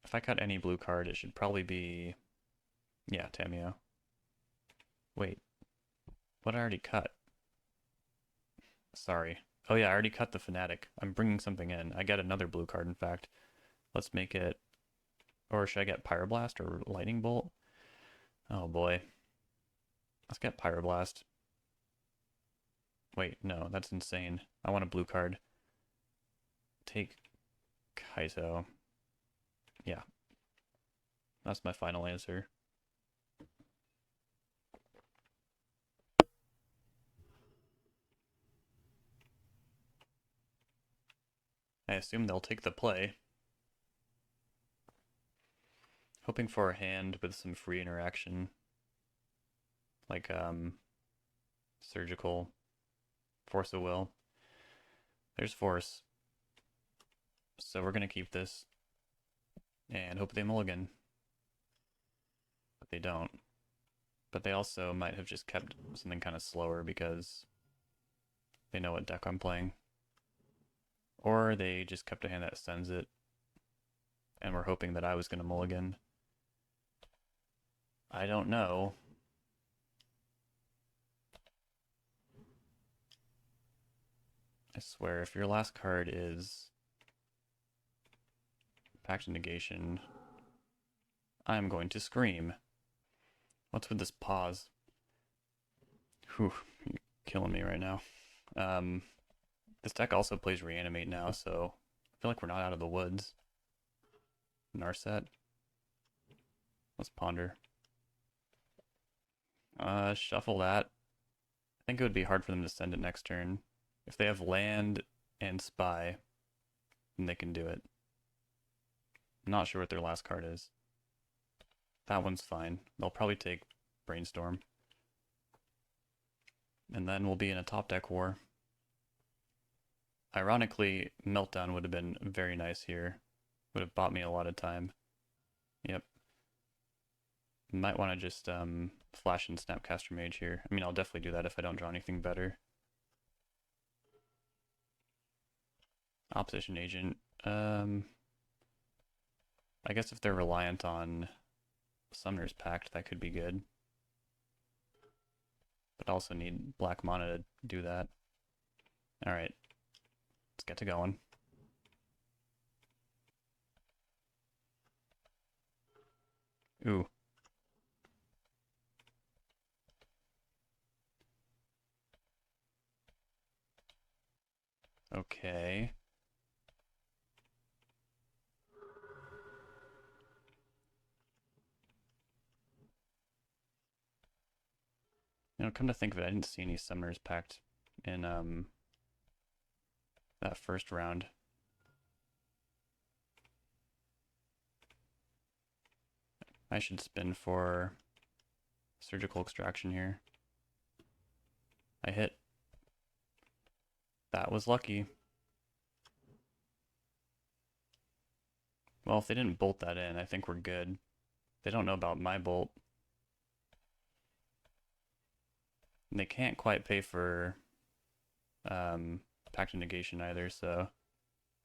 Speaker 1: If I cut any blue card, it should probably be, yeah, Tamiyo. Wait, what I already cut? Sorry. Oh yeah, I already cut the Fanatic. I'm bringing something in. I get another blue card, in fact. Let's make it, or should I get Pyroblast or Lightning Bolt? Oh boy. Let's get Pyroblast. Wait, no, that's insane. I want a blue card. Take Kaito. Yeah. That's my final answer. I assume they'll take the play. Hoping for a hand with some free interaction. Like, Surgical. Force of Will. There's Force. So we're gonna keep this. And hope they mulligan. But they don't. But they also might have just kept something kind of slower because they know what deck I'm playing. Or they just kept a hand that sends it and were hoping that I was going to mulligan. I don't know. I swear, if your last card is Pact of Negation, I'm going to scream. What's with this pause? Whew, you're killing me right now. This deck also plays Reanimate now, so I feel like we're not out of the woods. Narset. Let's ponder. Shuffle that. I think it would be hard for them to send it next turn. If they have land and spy, then they can do it. I'm not sure what their last card is. That one's fine. They'll probably take Brainstorm. And then we'll be in a top deck war. Ironically, Meltdown would have been very nice here. Would have bought me a lot of time. Yep. Might want to just flash in Snapcaster Mage here. I mean, I'll definitely do that if I don't draw anything better. Opposition Agent. I guess if they're reliant on Summoner's Pact, that could be good. But also need black mana to do that. Alright. Let's get to going. Ooh. Okay. You know, come to think of it, I didn't see any Summoner's Pact in that first round. I should spin for Surgical Extraction here. I hit. That was lucky. Well, if they didn't bolt that in, I think we're good. They don't know about my bolt. And they can't quite pay for Pact of Negation either, so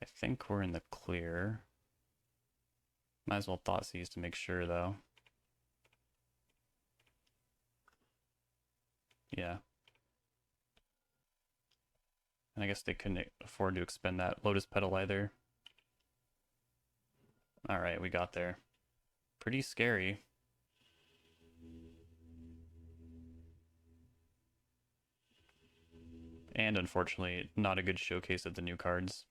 Speaker 1: I think we're in the clear. Might as well Thoughtseize to make sure, though. Yeah. And I guess they couldn't afford to expend that Lotus Petal either. Alright, we got there. Pretty scary. And unfortunately, not a good showcase of the new cards.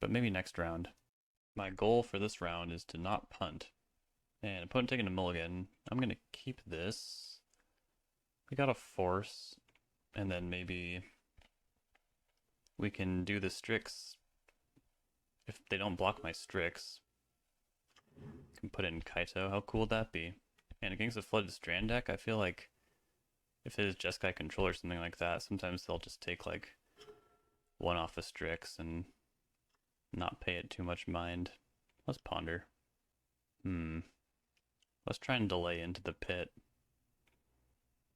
Speaker 1: But maybe next round. My goal for this round is to not punt. And opponent taking a mulligan. I'm going to keep this. We got a Force. And then maybe we can do the Strix. If they don't block my Strix, I can put in Kaito. How cool would that be? And against a Flooded Strand deck, I feel like if it is Jeskai Control or something like that, sometimes they'll just take like one off a Strix and not pay it too much mind. Let's ponder. Let's try and delay into the pit.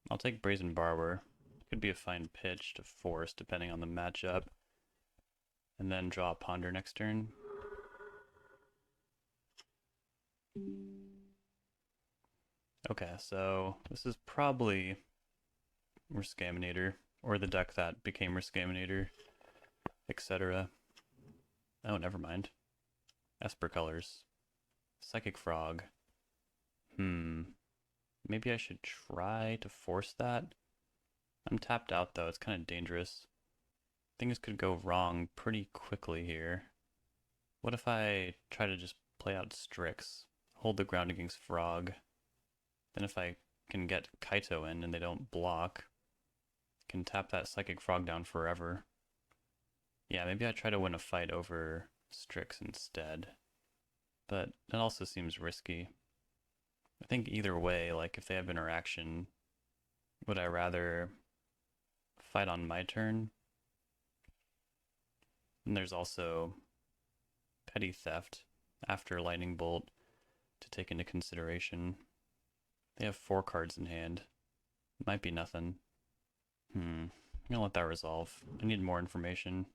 Speaker 1: I'll take Brazen Barber. Could be a fine pitch to force depending on the matchup. And then draw a Ponder next turn. Okay, so this is probably Riskaminator, or the deck that became Riskaminator, etc. Oh, never mind. Esper Colors. Psychic Frog. Maybe I should try to force that. I'm tapped out though, it's kind of dangerous. Things could go wrong pretty quickly here. What if I try to just play out Strix, hold the ground against Frog? Then if I can get Kaito in and they don't block, I can tap that Psychic Frog down forever. Yeah, maybe I try to win a fight over Strix instead. But that also seems risky. I think either way, like if they have interaction, would I rather fight on my turn? And there's also Petty Theft after Lightning Bolt to take into consideration. They have 4 cards in hand. Might be nothing. I'm gonna let that resolve. I need more information.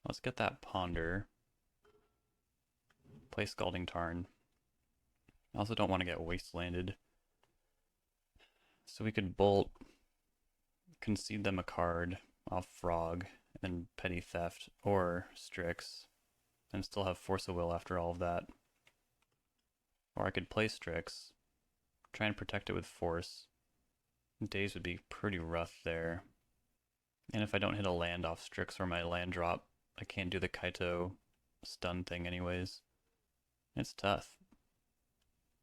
Speaker 1: Let's get that Ponder. Play Scalding Tarn. I also don't want to get Wastelanded. So we could Bolt, concede them a card off Frog, and then Petty Theft or Strix, and still have Force of Will after all of that. Or I could play Strix, try and protect it with Force. Days would be pretty rough there. And if I don't hit a land off Strix or my land drop, I can't do the Kaito stun thing anyways. It's tough.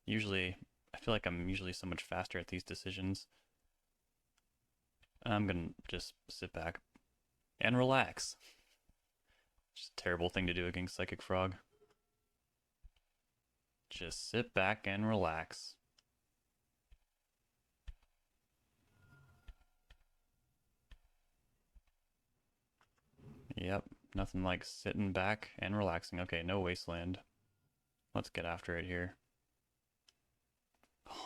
Speaker 1: Usually, I feel like I'm usually so much faster at these decisions. I'm gonna just sit back and relax. Just a terrible thing to do against Psychic Frog. Just sit back and relax. Yep, nothing like sitting back and relaxing. Okay, no Wasteland. Let's get after it here.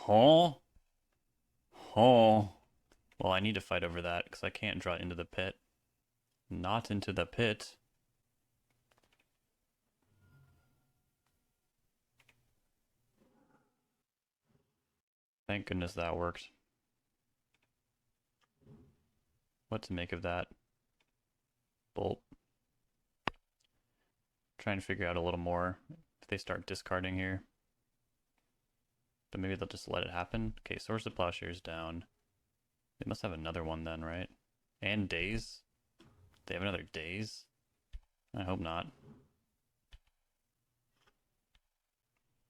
Speaker 1: Oh. Well, I need to fight over that because I can't draw into the pit. Not into the pit. Thank goodness that worked. What to make of that? Bolt. Try and figure out a little more if they start discarding here. But maybe they'll just let it happen. Okay, Source of Plowshares down. They must have another one then, right? And Days? They have another Days? I hope not.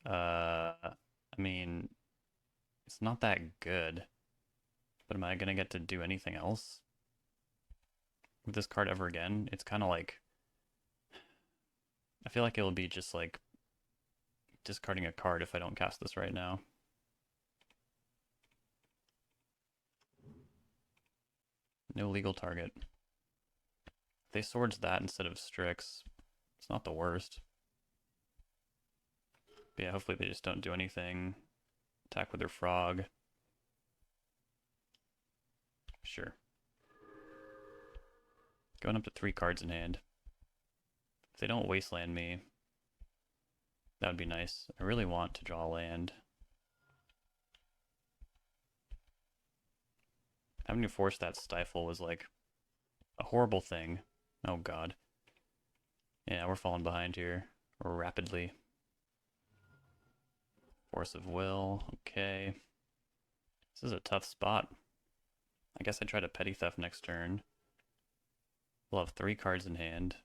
Speaker 1: I mean, it's not that good. But am I gonna get to do anything else with this card ever again? It's kind of like, I feel like it'll be just like discarding a card if I don't cast this right now. No legal target. If they swords that instead of Strix, it's not the worst. But yeah, hopefully they just don't do anything. Attack with their Frog. Sure. Going up to 3 cards in hand. If they don't Wasteland me, that would be nice. I really want to draw land. Having to force that Stifle was like a horrible thing. Oh god. Yeah, we're falling behind here rapidly. Force of Will, okay. This is a tough spot. I guess I try to Petty Theft next turn. We'll have 3 cards in hand.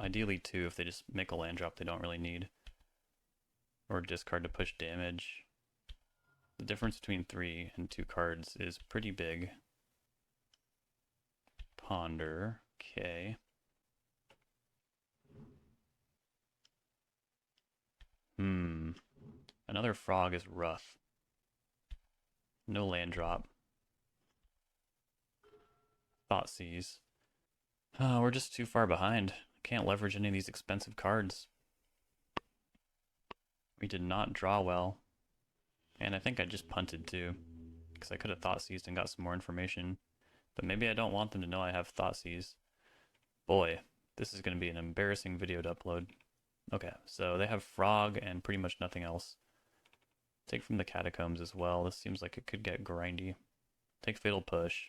Speaker 1: Ideally 2 if they just make a land drop they don't really need. Or discard to push damage. The difference between 3 and 2 cards is pretty big. Ponder, okay. Another Frog is rough. No land drop. Thoughtseize. Oh, we're just too far behind. can't leverage any of these expensive cards. We did not draw well. And I think I just punted too, because I could have thought seized and got some more information. But maybe I don't want them to know I have thought seized. Boy, this is going to be an embarrassing video to upload. Okay, so they have frog and pretty much nothing else. Take from the catacombs as well. This seems like it could get grindy. Take fatal push.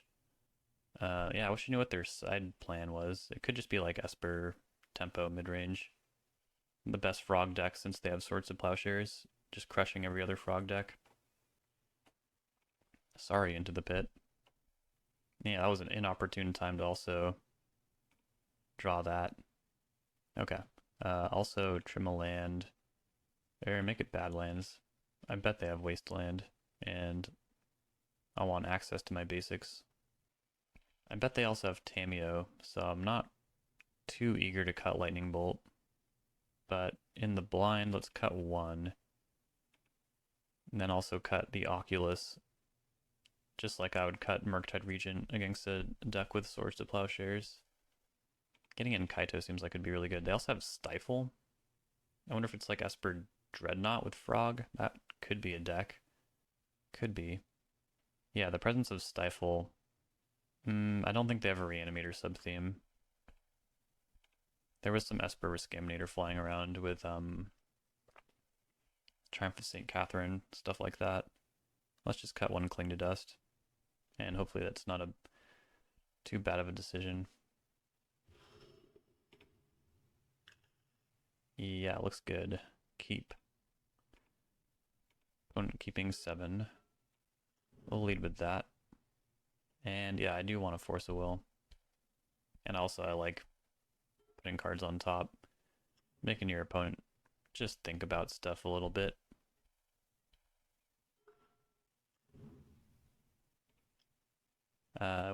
Speaker 1: Yeah, I wish I knew what their side plan was. It could just be like Esper, tempo, mid-range. The best frog deck since they have Swords of Plowshares, just crushing every other frog deck. Sorry, into the pit. Yeah, that was an inopportune time to also draw that. Okay. Also trim a land. Or make it Badlands. I bet they have Wasteland, and I want access to my basics. I bet they also have Tamiyo, so I'm not too eager to cut Lightning Bolt. But in the blind, let's cut one. And then also cut the Oculus, just like I would cut Murktide Regent against a deck with Swords to Plowshares. Getting in Kaito seems like it'd be really good. They also have Stifle. I wonder if it's like Esper Dreadnought with Frog. That could be a deck. Could be. Yeah, the presence of Stifle. I don't think they have a Reanimator sub-theme. There was some Esper Riscaminator flying around with Triumph of St. Catherine, stuff like that. Let's just cut one Cling to Dust. And hopefully that's not a too bad of a decision. Yeah, looks good. Keep. Opponent keeping 7. We'll lead with that. And yeah, I do want to force a will. And also I like putting cards on top. Making your opponent just think about stuff a little bit.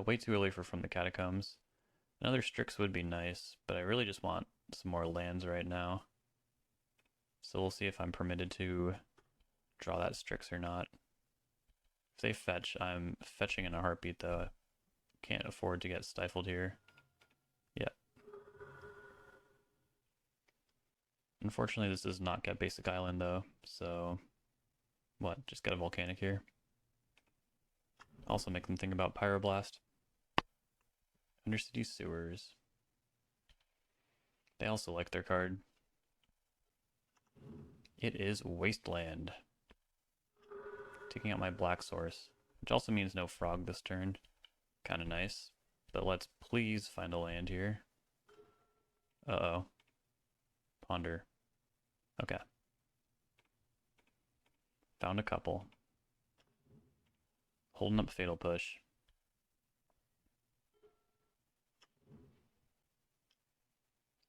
Speaker 1: Way too early for From the Catacombs. Another Strix would be nice, but I really just want some more lands right now. So we'll see if I'm permitted to draw that Strix or not. If they fetch, I'm fetching in a heartbeat though. Can't afford to get stifled here. Yeah. Unfortunately, this does not get Basic Island though, so what? Just get a Volcanic here. Also make them think about Pyroblast. Undercity Sewers. They also like their card. It is Wasteland. Taking out my black source, which also means no frog this turn. Kind of nice. But let's please find a land here. Uh-oh. Ponder. Okay. Found a couple. Holding up Fatal Push.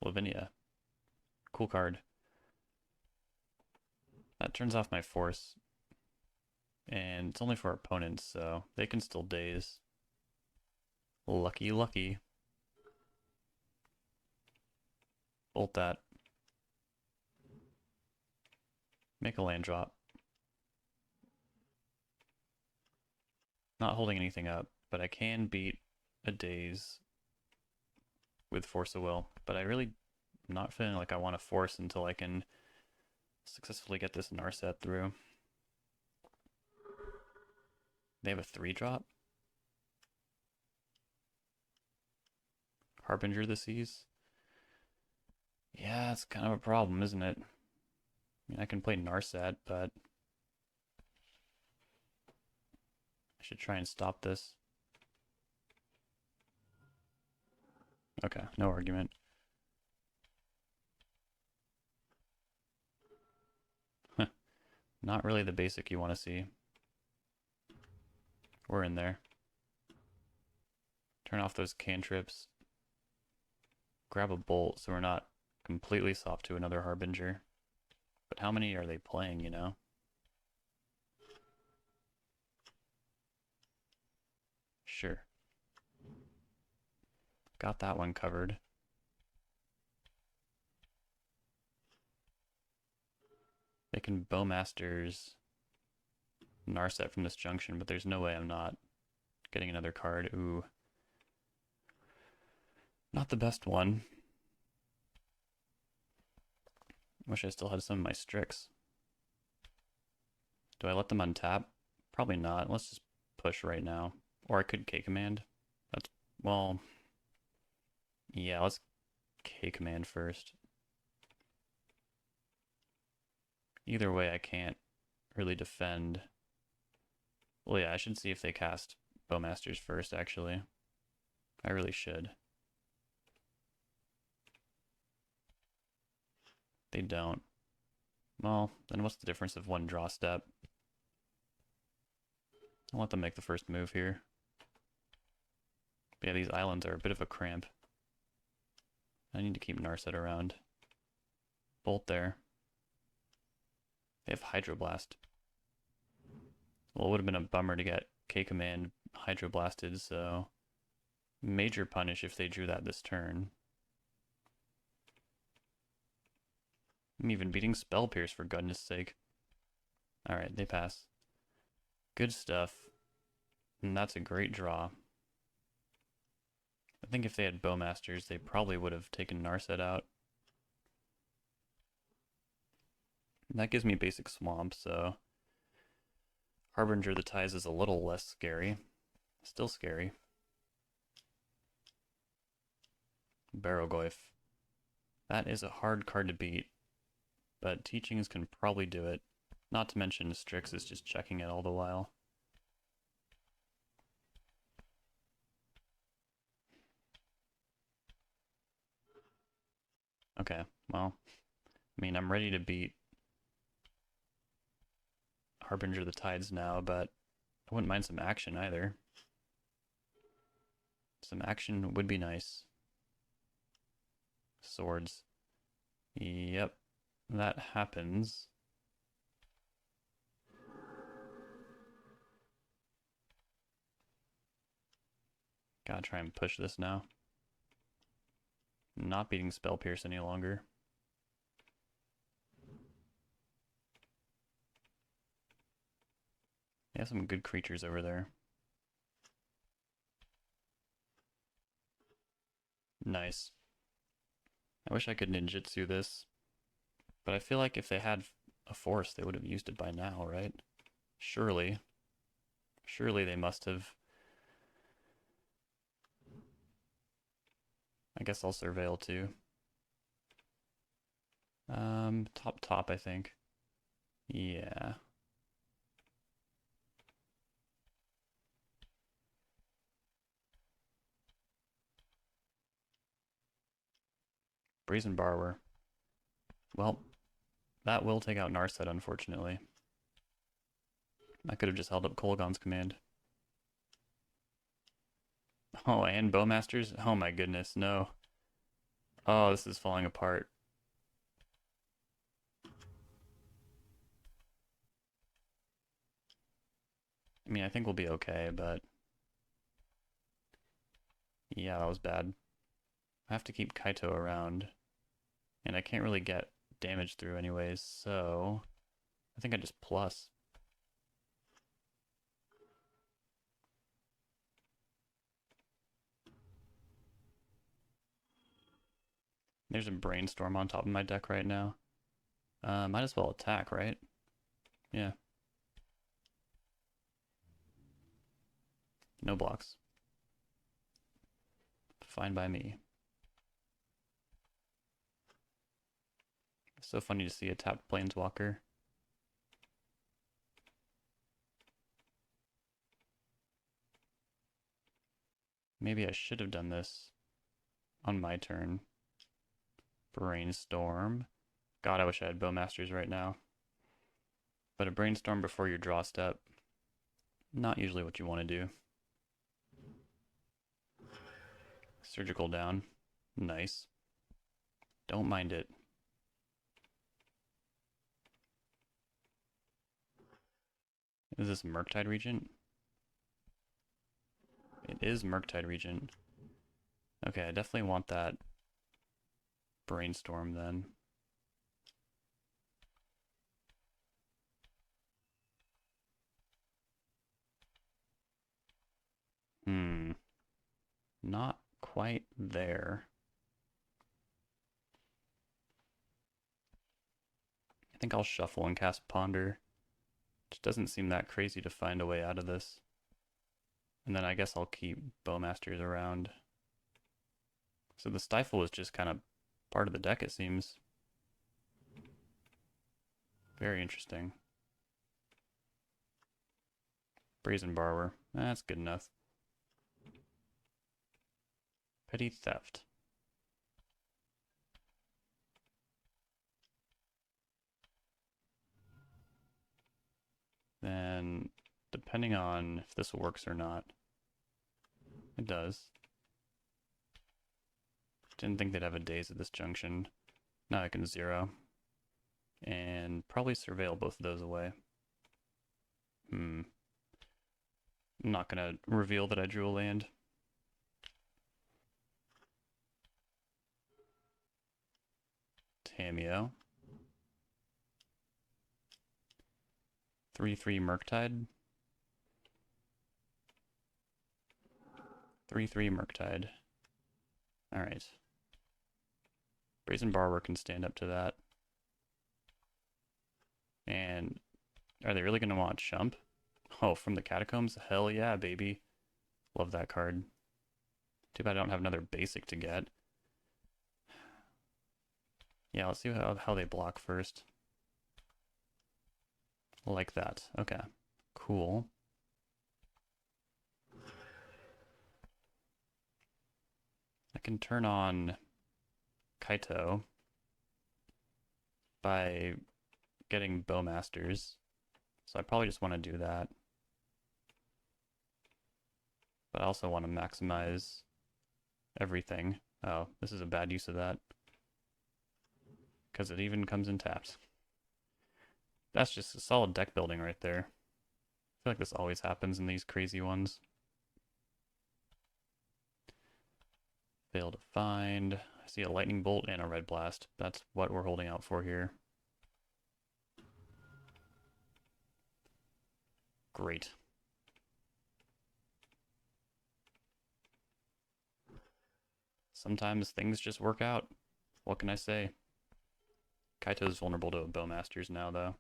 Speaker 1: Lavinia. Cool card. That turns off my force. And it's only for opponents, so they can still daze. Lucky, lucky. Bolt that. Make a land drop. Not holding anything up, but I can beat a daze with Force of Will. But I really am not feeling like I want to force until I can successfully get this Narset through. They have a 3-drop. Harbinger the Seas. Yeah, it's kind of a problem, isn't it? I mean, I can play Narset, but I should try and stop this. Okay, no argument. Not really the basic you want to see. We're in there. Turn off those cantrips. Grab a bolt so we're not completely soft to another Harbinger. But how many are they playing, you know? Sure. Got that one covered. They can Bowmasters Narset from this junction, but there's no way I'm not getting another card. Ooh. Not the best one. Wish I still had some of my Strix. Do I let them untap? Probably not. Let's just push right now. Or I could K-command. That's, well, yeah, let's K-command first. Either way, I can't really defend. Well, yeah, I should see if they cast Bowmasters first, actually. I really should. They don't. Well, then what's the difference of one draw step? I'll let them make the first move here. But yeah, these islands are a bit of a cramp. I need to keep Narset around. Bolt there. They have Hydroblast. Well, it would have been a bummer to get K-Command Hydroblasted, so major punish if they drew that this turn. I'm even beating Spell Pierce for goodness sake. Alright, they pass. Good stuff. And that's a great draw. I think if they had Bowmasters, they probably would have taken Narset out. And that gives me basic Swamp, so Harbinger of the Tides is a little less scary. Still scary. Barrogoyf. That is a hard card to beat, but Teachings can probably do it. Not to mention Strix is just checking it all the while. Okay, well, I mean, I'm ready to beat Harbinger of the Tides now, but I wouldn't mind some action either. Some action would be nice. Swords. Yep, that happens. Gotta try and push this now. Not beating Spell Pierce any longer. They have some good creatures over there. Nice. I wish I could ninjutsu this, but I feel like if they had a force, they would have used it by now, right? Surely. Surely they must have. I guess I'll surveil too. Top, I think. Yeah. Brazen Borrower. Well, that will take out Narset, unfortunately. I could have just held up Kolaghan's command. Oh, and Bowmasters? Oh my goodness, no. Oh, this is falling apart. I mean, I think we'll be okay, but yeah, that was bad. I have to keep Kaito around, and I can't really get damage through anyways, so I think I just plus. There's a Brainstorm on top of my deck right now. Might as well attack, right? Yeah. No blocks. Fine by me. It's so funny to see a tapped Planeswalker. Maybe I should have done this on my turn. Brainstorm. God, I wish I had Bowmasters right now. But a Brainstorm before your draw step, not usually what you want to do. Surgical down. Nice. Don't mind it. Is this Murktide Regent? It is Murktide Regent. Okay, I definitely want that Brainstorm then. Not quite there. think I'll shuffle and cast Ponder. Just doesn't seem that crazy to find a way out of this. And then I guess I'll keep Bowmasters around. So the Stifle is just kind of part of the deck, it seems. Very interesting. Brazen Borrower. That's good enough. Petty Theft. Then, depending on if this works or not, it does. Didn't think they'd have a daze at this junction. Now I can 0. And probably surveil both of those away. I'm not gonna reveal that I drew a land. Tamiyo. 3/3 Murktide. 3/3 Murktide. Alright. Brazen Borrower can stand up to that. And are they really going to want Chump? Oh, from the Catacombs? Hell yeah, baby. Love that card. Too bad I don't have another basic to get. Yeah, let's see how they block first. Like that. Okay. Cool. I can turn on Kaito by getting Bowmasters. So I probably just want to do that. But I also want to maximize everything. Oh, this is a bad use of that. Because it even comes in taps. That's just a solid deck building right there. I feel like this always happens in these crazy ones. Fail to find. I see a lightning bolt and a red blast. That's what we're holding out for here. Great. Sometimes things just work out. What can I say? Kaito's vulnerable to Bowmasters now, though.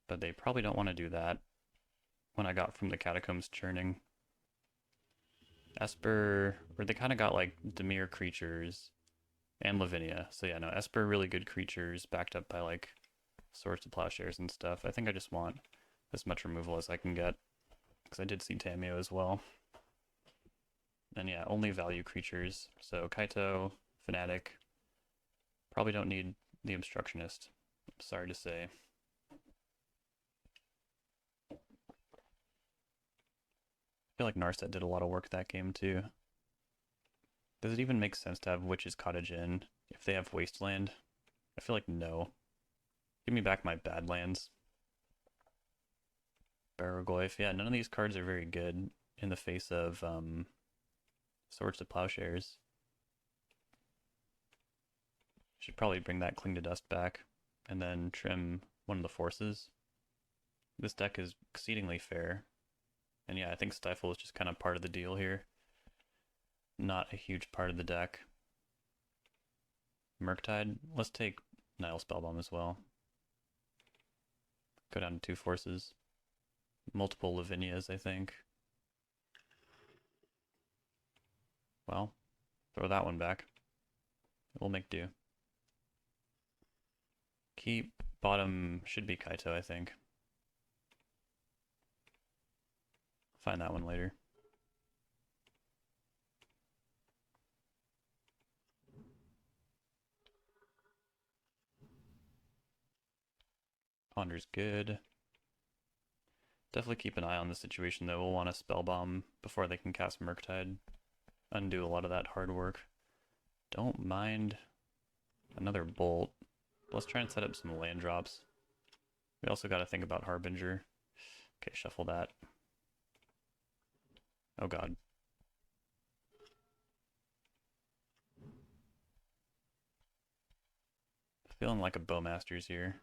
Speaker 1: But they probably don't want to do that when I got from the Catacombs churning. Esper, or they kind of got like Dimir creatures and Lavinia. So yeah, no, Esper really good creatures backed up by like Swords to Plowshares and stuff. I think I just want as much removal as I can get because I did see Tamiyo as well. And yeah, only value creatures. So Kaito, Fanatic. Probably don't need the Obstructionist. I'm sorry to say. I feel like Narset did a lot of work that game too. Does it even make sense to have Witch's Cottage in if they have Wasteland? I feel like no. Give me back my bad lands. Barrogoyf. Yeah, none of these cards are very good in the face of Swords to Plowshares. Should probably bring that Cling to Dust back and then trim one of the forces. This deck is exceedingly fair. And yeah, I think Stifle is just kind of part of the deal here. Not a huge part of the deck. Murktide. Let's take Nile Spellbomb as well. Go down to 2 forces. Multiple Lavinias, I think. Well, throw that one back. We'll make do. Keep bottom should be Kaito, I think. Find that one later. Ponder's good. Definitely keep an eye on the situation though. We'll want to Spellbomb before they can cast Murktide. Undo a lot of that hard work. Don't mind another Bolt. Let's try and set up some land drops. We also got to think about Harbinger. Okay, shuffle that. Oh god. Feeling like a Bowmasters here.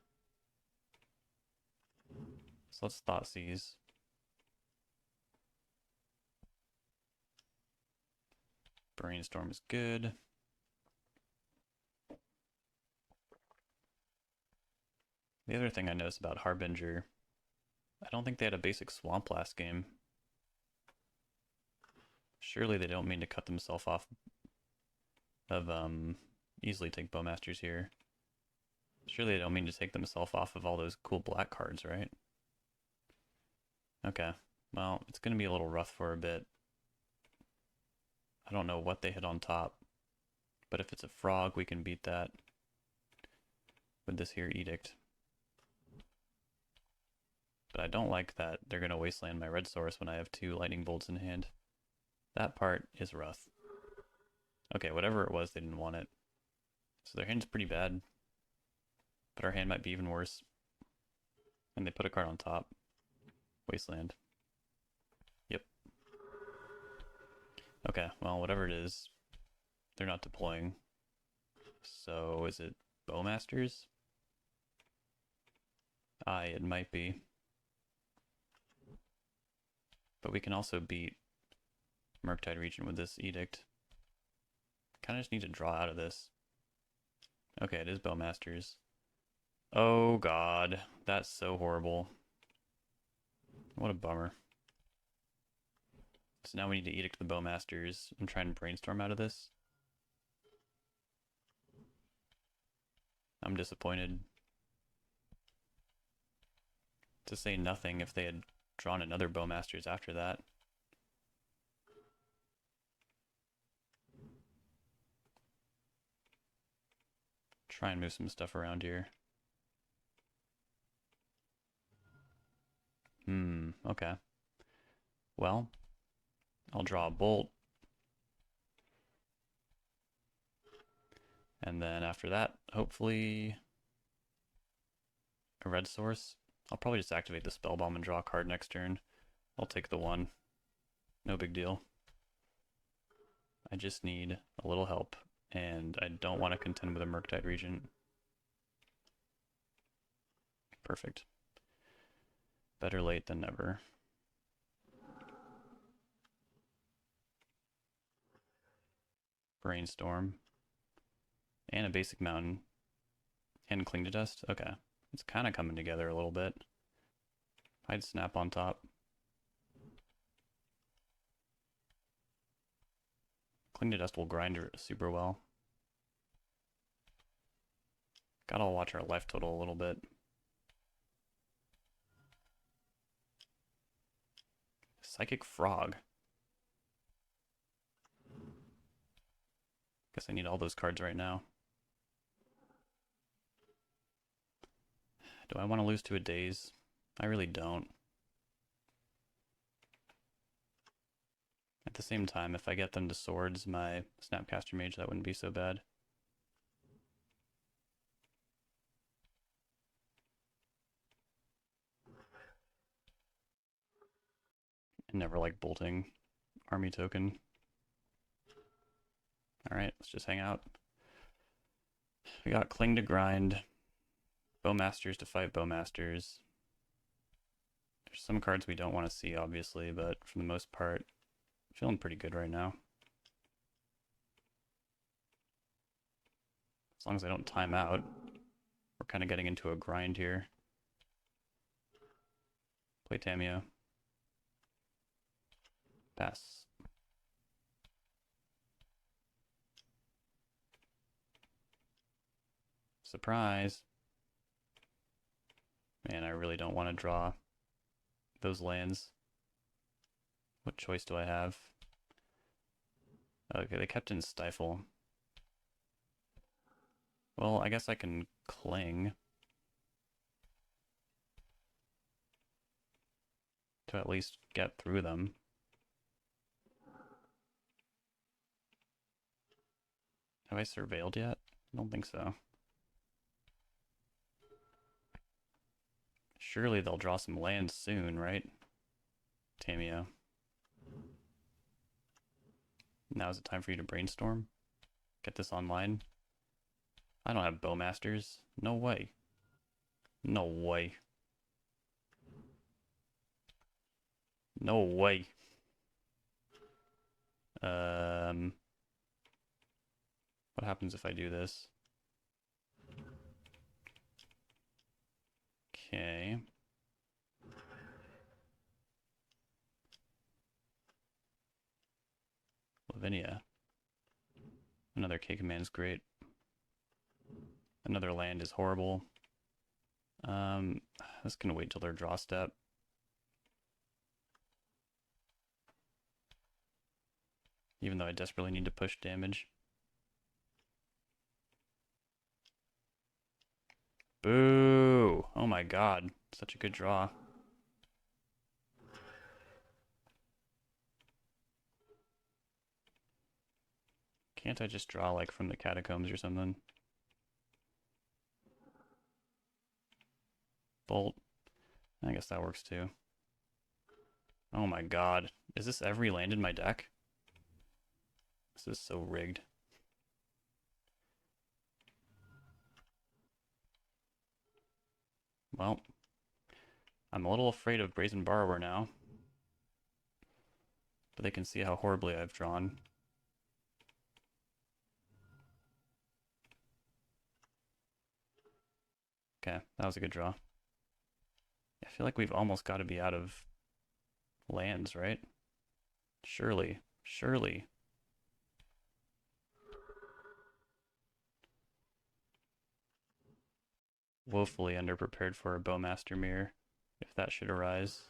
Speaker 1: So let's Thoughtseize. Brainstorm is good. The other thing I noticed about Harbinger, I don't think they had a basic swamp last game. Surely they don't mean to cut themselves off of, easily take Bowmasters here. Surely they don't mean to take themselves off of all those cool black cards, right? Okay, well, it's going to be a little rough for a bit. I don't know what they hit on top, but if it's a frog, we can beat that with this here Edict. But I don't like that they're going to wasteland my red source when I have 2 lightning bolts in hand. That part is rough. Okay, whatever it was, they didn't want it. So their hand's pretty bad. But our hand might be even worse. And they put a card on top. Wasteland. Yep. Okay, well, whatever it is, they're not deploying. So is it Bowmasters? Aye, it might be. But we can also beat Murktide Region with this Edict. Kind of just need to draw out of this. Okay, it is Bowmasters. Oh god, that's so horrible. What a bummer. So now we need to Edict the Bowmasters and try and brainstorm out of this. I'm disappointed. To say nothing if they had drawn another Bowmasters after that. Try and move some stuff around here. Okay. Well, I'll draw a bolt. And then after that, hopefully a red source. I'll probably just activate the Spell Bomb and draw a card next turn. I'll take the 1. No big deal. I just need a little help, and I don't want to contend with a Murktide Regent. Perfect. Better late than never. Brainstorm. And a basic mountain. And Cling to Dust. Okay. It's kind of coming together a little bit. I'd snap on top. Cling to Dust will grind super well. Gotta watch our life total a little bit. Psychic Frog. Guess I need all those cards right now. Do I want to lose to a Daze? I really don't. At the same time, if I get them to swords my Snapcaster Mage, that wouldn't be so bad. I never like bolting army token. Alright, let's just hang out. We got Cling to grind, Bowmasters to fight Bowmasters. There's some cards we don't want to see, obviously, but for the most part, feeling pretty good right now. As long as I don't time out. We're kind of getting into a grind here. Play Tamiyo. Pass. Surprise. Man, I really don't want to draw those lands. What choice do I have? Okay, they kept in Stifle. Well, I guess I can Cling to at least get through them. Have I surveilled yet? I don't think so. Surely they'll draw some lands soon, right? Tamiyo. Now is it time for you to brainstorm? Get this online? I don't have Bowmasters. No way. No way. No way. What happens if I do this? Slovenia. Another K command's great. Another land is horrible. That's gonna wait till their draw step. Even though I desperately need to push damage. Boo! Oh my god, such a good draw. Can't I just draw like from the catacombs or something? Bolt. I guess that works too. Oh my god. Is this every land in my deck? This is so rigged. Well, I'm a little afraid of Brazen Borrower now. But they can see how horribly I've drawn. Okay, that was a good draw. I feel like we've almost got to be out of lands, right? Surely. Surely. Woefully underprepared for a Bowmaster Mirror, if that should arise.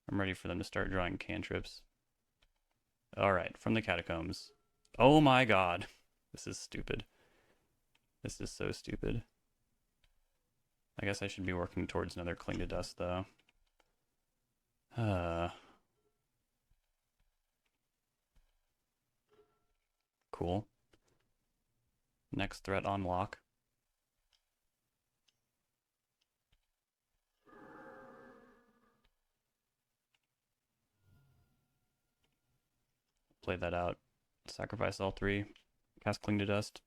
Speaker 1: I'm ready for them to start drawing cantrips. Alright, from the catacombs. Oh my god. This is stupid. This is so stupid. I guess I should be working towards another Cling to Dust, though. Cool. Next threat on lock. Play that out. Sacrifice all three. Cast Cling to Dust.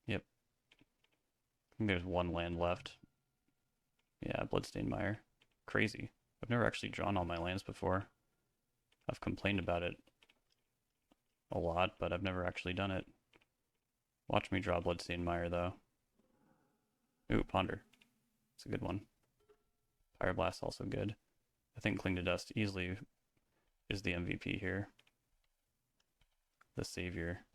Speaker 1: Yep. I think there's one land left. Yeah, Bloodstained Mire. Crazy. I've never actually drawn all my lands before. I've complained about it a lot, but I've never actually done it. Watch me draw Bloodstained Mire, though. Ooh, Ponder. It's a good one. Pyroblast also good. I think Cling to Dust easily is the MVP here. The savior.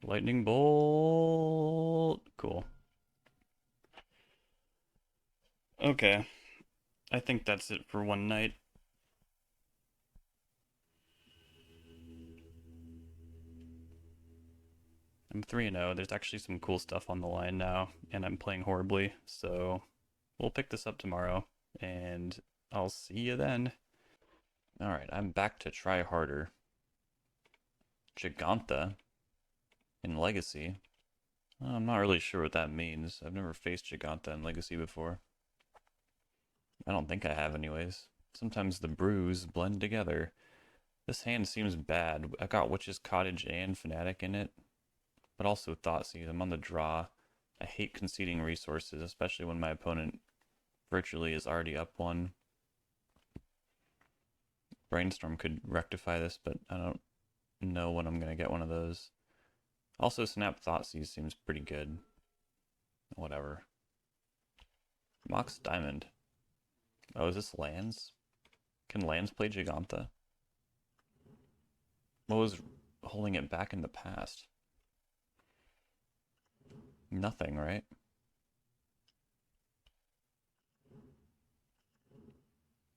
Speaker 1: Lightning Bolt! Cool. Okay. I think that's it for one night. I'm 3-0. There's actually some cool stuff on the line now, and I'm playing horribly, so we'll pick this up tomorrow, and I'll see you then. Alright, I'm back to try harder. Giganta in Legacy. I'm not really sure what that means. I've never faced Giganta in Legacy before. I don't think I have anyways. Sometimes the brews blend together. This hand seems bad. I got Witch's Cottage and Fanatic in it, but also Thoughtseize. I'm on the draw. I hate conceding resources, especially when my opponent virtually is already up one. Brainstorm could rectify this, but I don't know when I'm going to get one of those. Also, Snap Thoughtseize seems pretty good. Whatever. Mox Diamond. Oh, is this lands? Can lands play Giganta? What was holding it back in the past? Nothing, right?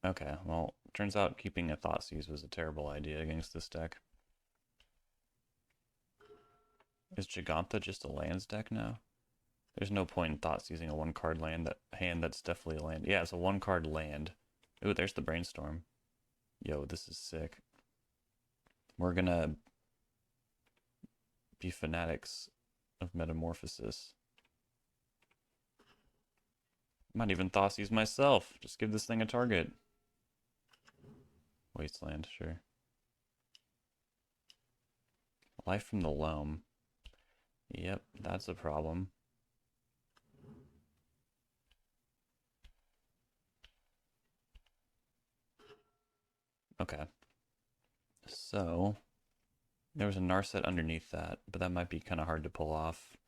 Speaker 1: Okay, well, turns out keeping a Thoughtseize was a terrible idea against this deck. Is Giganta just a lands deck now? There's no point in Thoughtseizing a one-card hand that's definitely a land. Yeah, it's a one-card land. Ooh, there's the Brainstorm. Yo, this is sick. We're gonna be fanatics of Metamorphosis. Might even Thoughtseize myself. Just give this thing a target. Wasteland, sure. Life from the Loam. Yep, that's a problem. Okay. So, There was a Narset underneath that, but that might be kind of hard to pull off.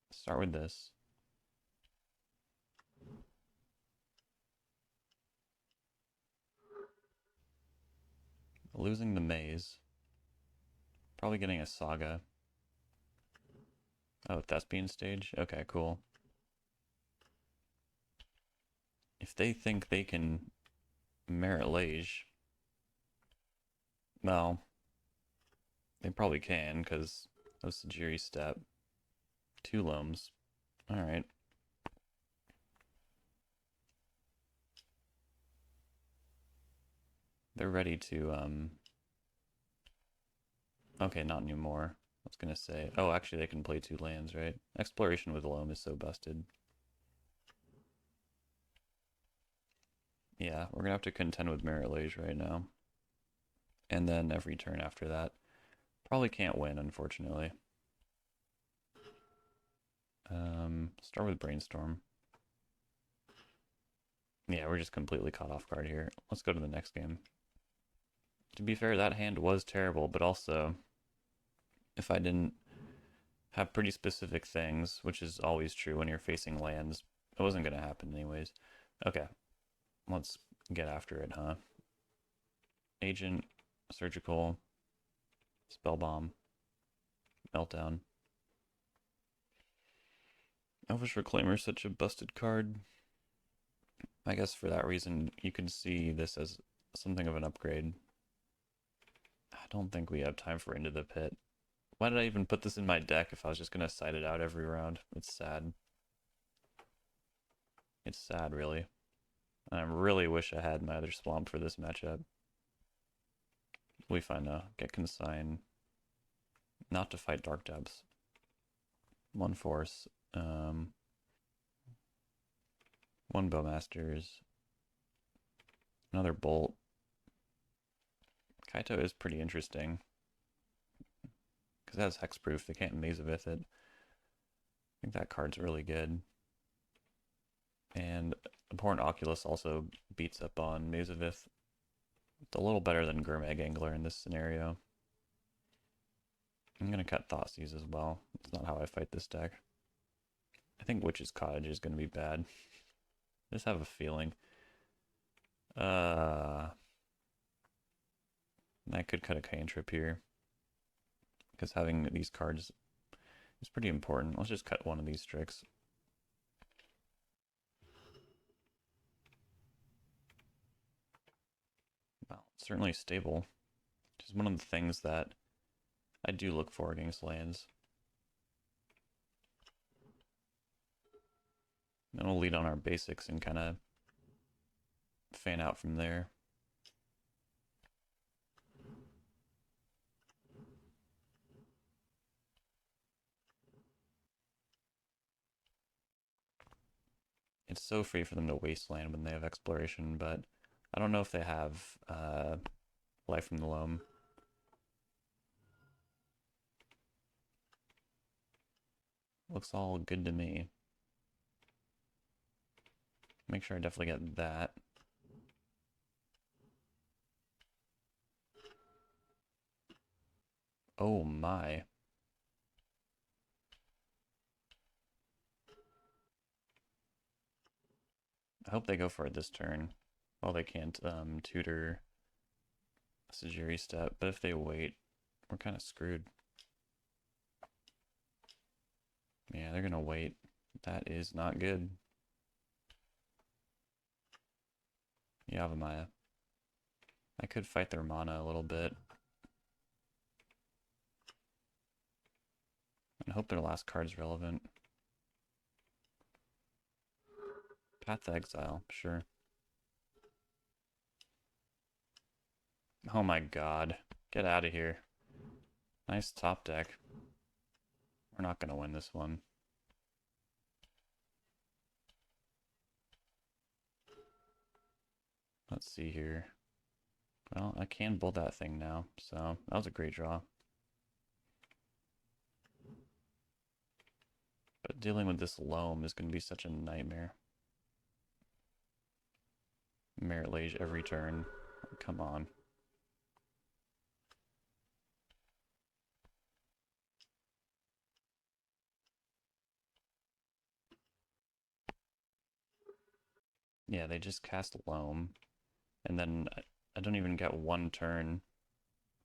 Speaker 1: Start with this. Losing the maze. Probably getting a Saga. Oh, Thespian stage? Okay, cool. If they think they can merit Lage, well, they probably can, because that was Sajiri step. 2 Loams. Alright. They're ready to, okay, not anymore. I was gonna say, oh, actually they can play 2 lands, right? Exploration with Loam is so busted. Yeah, we're gonna have to contend with Merit Lage right now. And then every turn after that. Probably can't win, unfortunately. Start with Brainstorm. Yeah, we're just completely caught off guard here. Let's go to the next game. To be fair, that hand was terrible, but also, if I didn't have pretty specific things, which is always true when you're facing lands, it wasn't going to happen anyways. Okay, let's get after it, huh? Agent, Surgical, Spellbomb, Meltdown. Elvish Reclaimer is such a busted card. I guess for that reason, you could see this as something of an upgrade. I don't think we have time for Into the Pit. Why did I even put this in my deck if I was just going to side it out every round? It's sad. It's sad, really. And I really wish I had my other Swamp for this matchup. We find get Consign. Not to fight Dark Depths. 1 Force. 1 Bowmasters. Another Bolt. Kaito is pretty interesting. Because it has Hexproof, they can't Mazavith it. I think that card's really good. And Abhorrent Oculus also beats up on Mazavith. It's a little better than Gurmag Angler in this scenario. I'm going to cut Thoughtseize as well. It's not how I fight this deck. I think Witch's Cottage is going to be bad. I just have a feeling. I could cut a Cantrip here. Because having these cards is pretty important. Let's just cut one of these Strix. Well, it's certainly stable. Which is one of the things that I do look for against lands. Then we'll lead on our basics and kind of fan out from there. It's so free for them to wasteland when they have exploration, but I don't know if they have Life from the Loam. Looks all good to me. Make sure I definitely get that. Oh my. I hope they go for it this turn. Well, they can't tutor Sajiri step, but if they wait, we're kind of screwed. Yeah, they're gonna wait. That is not good. Yavimaya. I could fight their mana a little bit. And hope their last card's relevant. Path to Exile, sure. Oh my god. Get out of here. Nice top deck. We're not gonna win this one. Let's see here. Well, I can build that thing now, so that was a great draw. But dealing with this Loam is going to be such a nightmare. Merit Lage every turn. Come on. Yeah, they just cast Loam, and then I don't even get one turn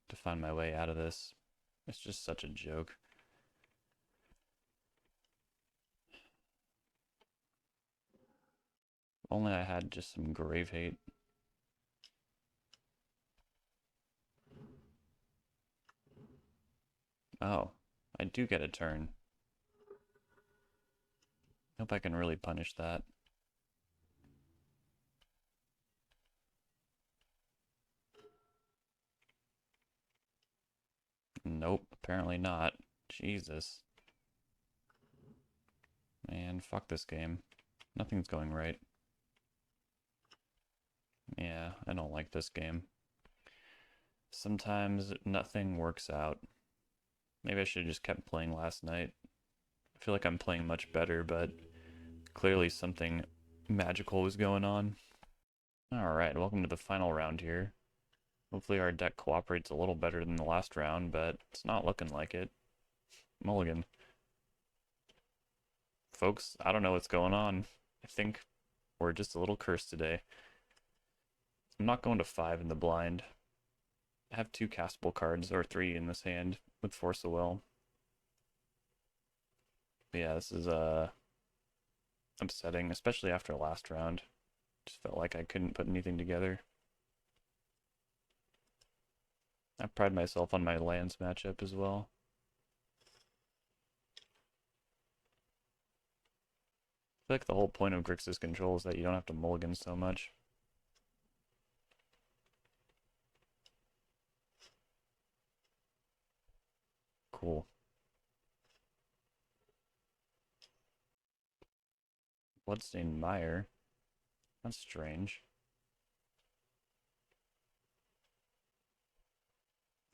Speaker 1: to find my way out of this. It's just such a joke. Only I had just some Grave Hate. Oh, I do get a turn. Hope I can really punish that. Nope, apparently not. Jesus. Man, fuck this game. Nothing's going right. Yeah, I don't like this game. Sometimes nothing works out. Maybe I should have just kept playing last night. I feel like I'm playing much better, but clearly something magical was going on. Alright, welcome to the final round here. Hopefully our deck cooperates a little better than the last round, but it's not looking like it. Mulligan. Folks, I don't know what's going on. I think we're just a little cursed today. I'm not going to 5 in the blind. I have 2 castable cards, or 3 in this hand, with Force of Will. But yeah, this is upsetting, especially after last round. Just felt like I couldn't put anything together. I pride myself on my lands matchup as well. I feel like the whole point of Grixis Control is that you don't have to mulligan so much. Cool. Bloodstained Mire. That's strange.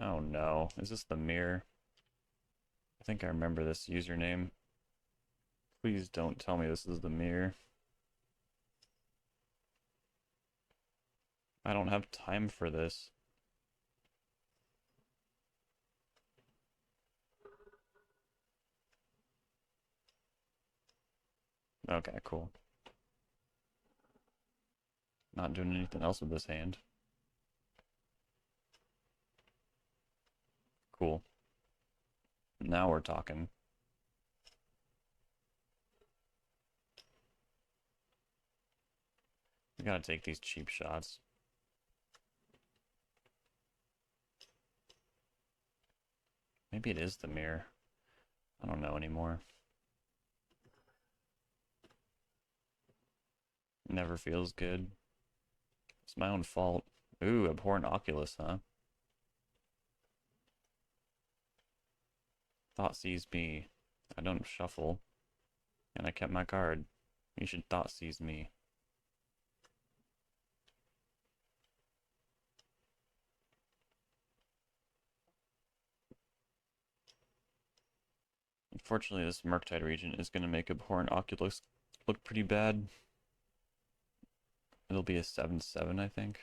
Speaker 1: Oh no, is this the mirror? I think I remember this username. Please don't tell me this is the mirror. I don't have time for this. Okay, cool. Not doing anything else with this hand. Cool. Now we're talking. We gotta take these cheap shots. Maybe it is the mirror. I don't know anymore. Never feels good. It's my own fault. Ooh, Abhorrent Oculus, huh? Thought seized me. I don't shuffle. And I kept my card. You should thought seize me. Unfortunately, this Murktide region is going to make Abhorrent Oculus look pretty bad. It'll be a 7/7, I think.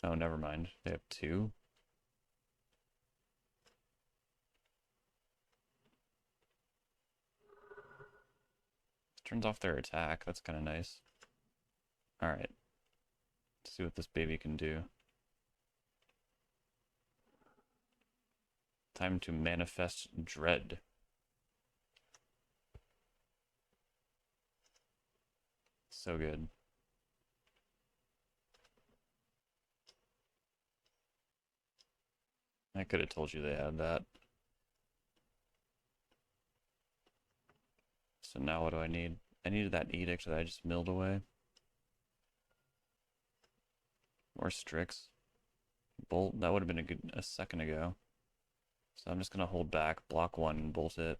Speaker 1: Oh, never mind. They have 2. Turns off their attack. That's kind of nice. Alright. Let's see what this baby can do. Time to manifest dread. So good. I could have told you they had that. So now what do I need? I needed that edict that I just milled away. Or Strix. Bolt, that would have been a second ago. So I'm just gonna hold back, block 1, and bolt it.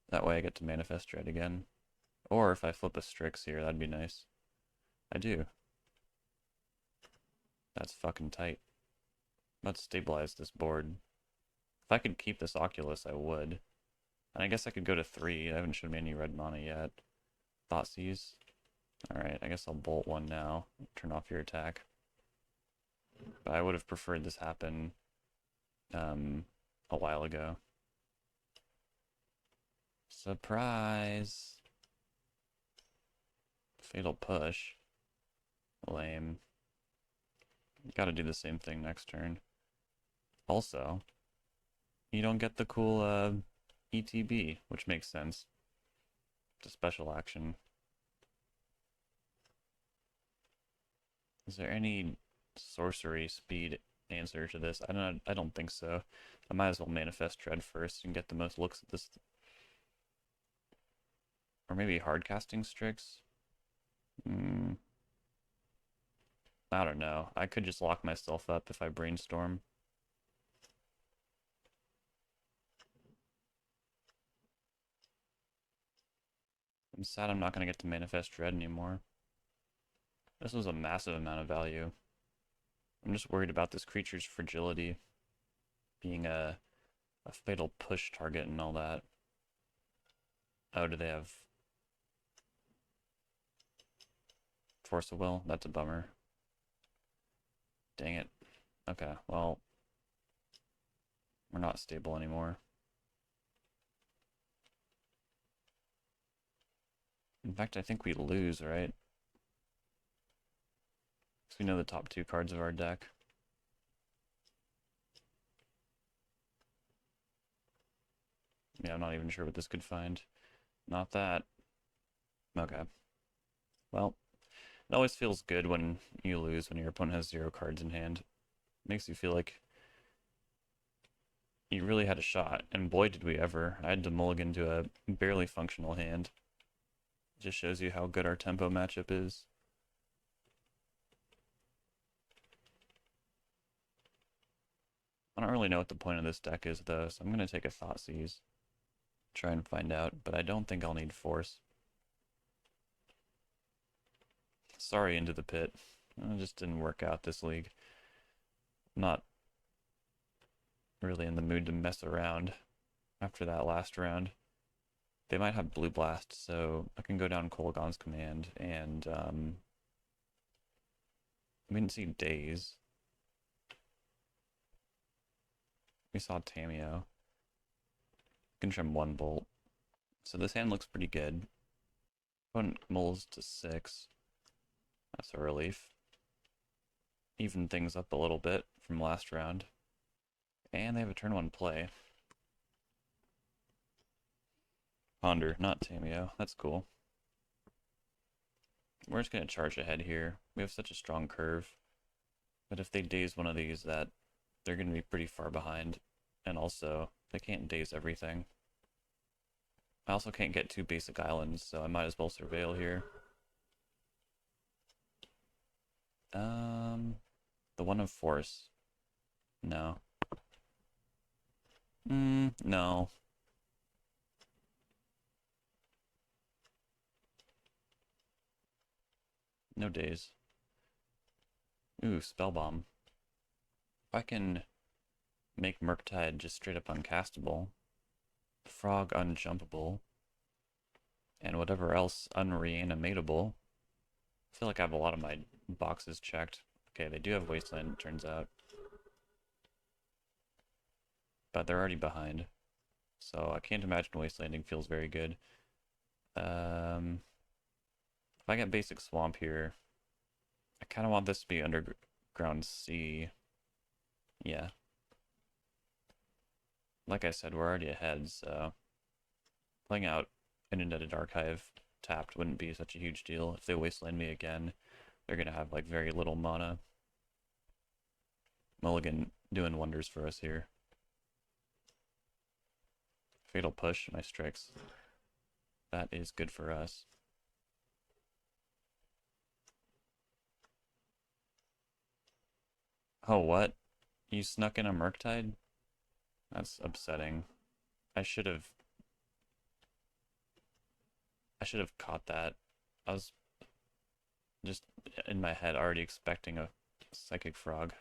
Speaker 1: That way I get to manifest dread again. Or if I flip a Strix here, that'd be nice. I do. That's fucking tight. Let's stabilize this board. If I could keep this Oculus, I would. And I guess I could go to 3. I haven't shown me any red mana yet. Thoughtseize. Alright, I guess I'll bolt one now. Turn off your attack. But I would have preferred this happen a while ago. Surprise! Fatal push. Lame. Gotta do the same thing next turn. Also, you don't get the cool ETB, which makes sense. It's a special action. Is there any sorcery speed answer to this? I don't think so. I might as well manifest Dread first and get the most looks at this. Or maybe hard casting Strix? I don't know. I could just lock myself up if I brainstorm. I'm sad I'm not going to get to manifest Dread anymore. This was a massive amount of value. I'm just worried about this creature's fragility being a fatal push target and all that. Oh, do they have Force of Will? That's a bummer. Dang it. Okay, well, we're not stable anymore. In fact, I think we lose, right? Because we know the top two cards of our deck. Yeah, I'm not even sure what this could find. Not that. Okay. Well, it always feels good when you lose when your opponent has 0 cards in hand. It makes you feel like you really had a shot, and boy did we ever. I had to mulligan to a barely functional hand. It just shows you how good our tempo matchup is. I don't really know what the point of this deck is though, so I'm going to take a Thoughtseize. Try and find out, but I don't think I'll need Force. Sorry, Into the Pit. It just didn't work out this league. I'm not really in the mood to mess around after that last round. They might have Blue Blast, so I can go down Kolaghan's Command, and we didn't see Daze. We saw Tameo. Can trim 1 bolt. So this hand looks pretty good. Opponent mulls to 6. That's a relief. Even things up a little bit from last round. And they have a turn 1 play. Ponder, not Tameo. That's cool. We're just going to charge ahead here. We have such a strong curve. But if they daze one of these, that they're going to be pretty far behind. And also, they can't daze everything. I also can't get 2 basic islands, so I might as well surveil here. The one of Force. No. No. No days. Ooh, Spellbomb. If I can make Murktide just straight up uncastable, Frog unjumpable, and whatever else unreanimatable, I feel like I have a lot of my boxes checked. Okay, they do have Wasteland, it turns out. But they're already behind. So I can't imagine Wastelanding feels very good. If I get basic Swamp here, I kind of want this to be Underground Sea. Yeah. Like I said, we're already ahead, so playing out an Indebted Archive tapped wouldn't be such a huge deal. If they Wasteland me again, they're going to have like very little mana. Mulligan doing wonders for us here. Fatal Push, my Strix. That is good for us. Oh, what? You snuck in a Murktide? That's upsetting. I should have caught that. I was just in my head already expecting a Psychic Frog.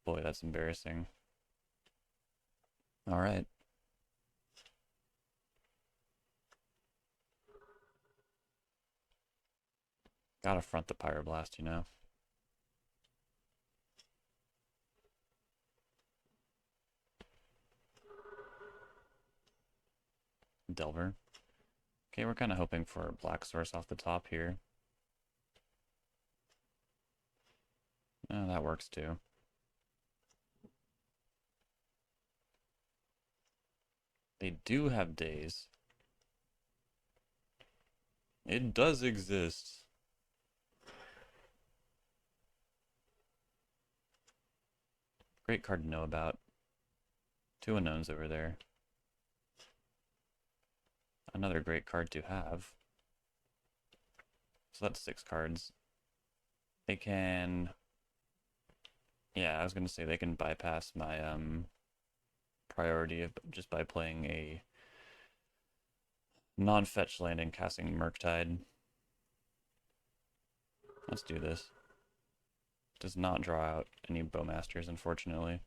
Speaker 1: Boy, that's embarrassing. Alright. Gotta front the Pyroblast, you know? Delver. Okay, we're kind of hoping for a black source off the top here. Oh, that works too. They do have days. It does exist. Great card to know about. 2 unknowns over there. Another great card to have. So that's 6 cards. They can... Yeah, I was going to say they can bypass my priority of just by playing a non-fetch land and casting Murktide. Let's do this. Does not draw out any Bowmasters, unfortunately.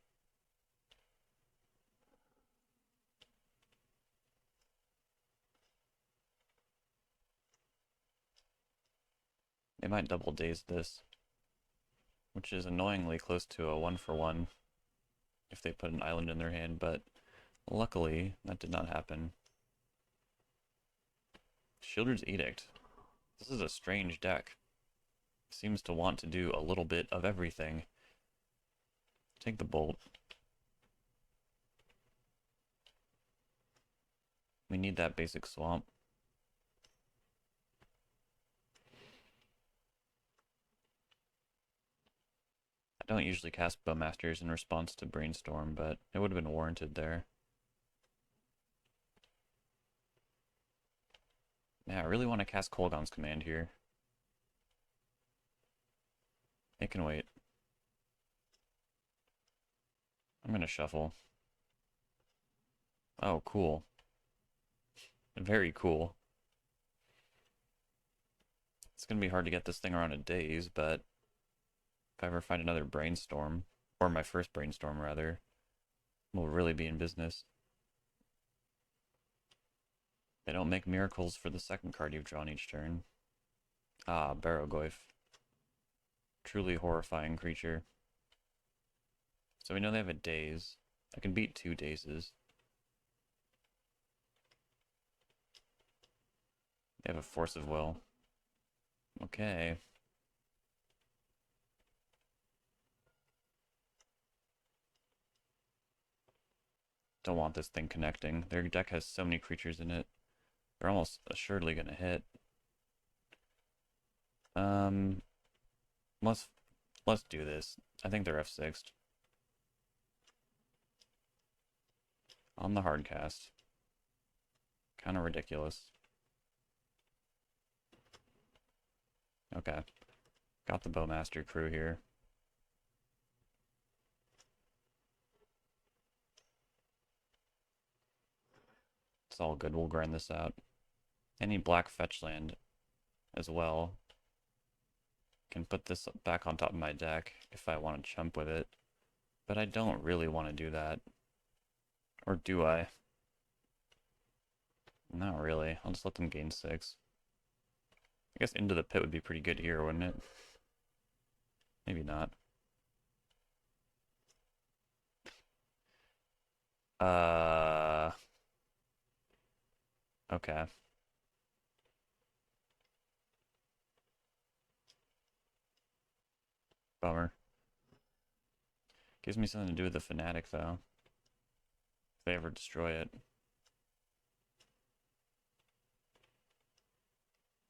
Speaker 1: They might double daze this, which is annoyingly close to a 1-for-1 if they put an island in their hand, but luckily that did not happen. Sheoldred's Edict. This is a strange deck. Seems to want to do a little bit of everything. Take the Bolt. We need that basic swamp. I don't usually cast Bowmasters in response to Brainstorm, but it would have been warranted there. Yeah, I really want to cast Kolaghan's Command here. It can wait. I'm gonna shuffle. Oh, cool. Very cool. It's gonna be hard to get this thing around a daze, but if I ever find another Brainstorm, or my first Brainstorm rather, we'll really be in business. They don't make miracles for the second card you've drawn each turn. Ah, Barrogoyf. Truly horrifying creature. So we know they have a daze. I can beat 2 dazes. They have a Force of Will. Okay. Don't want this thing connecting. Their deck has so many creatures in it. They're almost assuredly gonna hit. Let's do this. I think they're F6'd. On the hard cast. Kind of ridiculous. Okay. Got the Bowmaster crew here. It's all good. We'll grind this out. Any black fetch land as well. Can put this back on top of my deck if I want to chump with it. But I don't really want to do that. Or do I? Not really. I'll just let them gain 6. I guess Into the Pit would be pretty good here, wouldn't it? Maybe not. Okay. Bummer. Gives me something to do with the Fanatic, though. If they ever destroy it.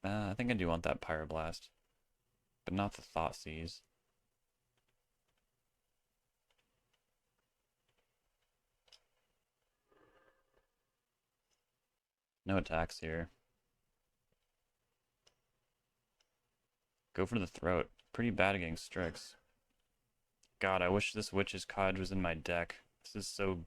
Speaker 1: I think I do want that Pyroblast. But not the Thoughtseize. No attacks here. Go for the throat. Pretty bad against Strix. God, I wish this Witch's Cottage was in my deck. This is so...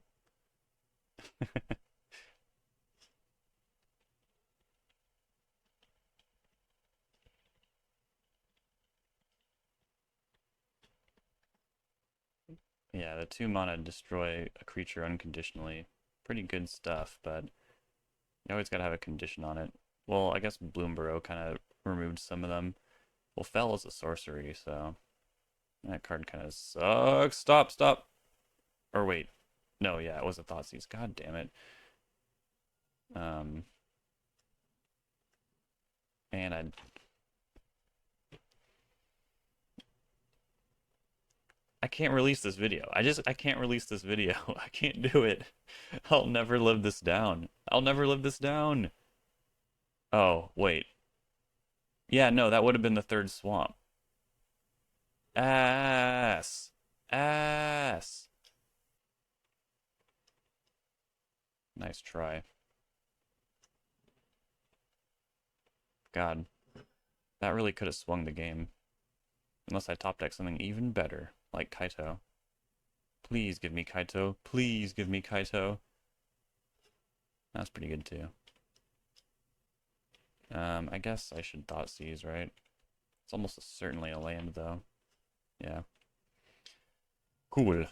Speaker 1: Yeah, the 2 mana destroy a creature unconditionally. Pretty good stuff, but you always gotta have a condition on it. Well, I guess Bloomburrow kind of removed some of them. Well, Fell is a sorcery, so that card kind of sucks. Stop, stop. Or wait. No, yeah, it was a Thoughtseize. God damn it. Um, and I can't release this video. I can't release this video. I can't do it. I'll never live this down. I'll never live this down. Oh, wait. Yeah, no, that would have been the third swamp. Ass. Ass. Nice try. God, that really could have swung the game. Unless I top deck something even better, like Kaito. Please give me Kaito. Please give me Kaito. That's pretty good too. I guess I should Thoughtseize, right? It's almost certainly a land though. Yeah. Cool.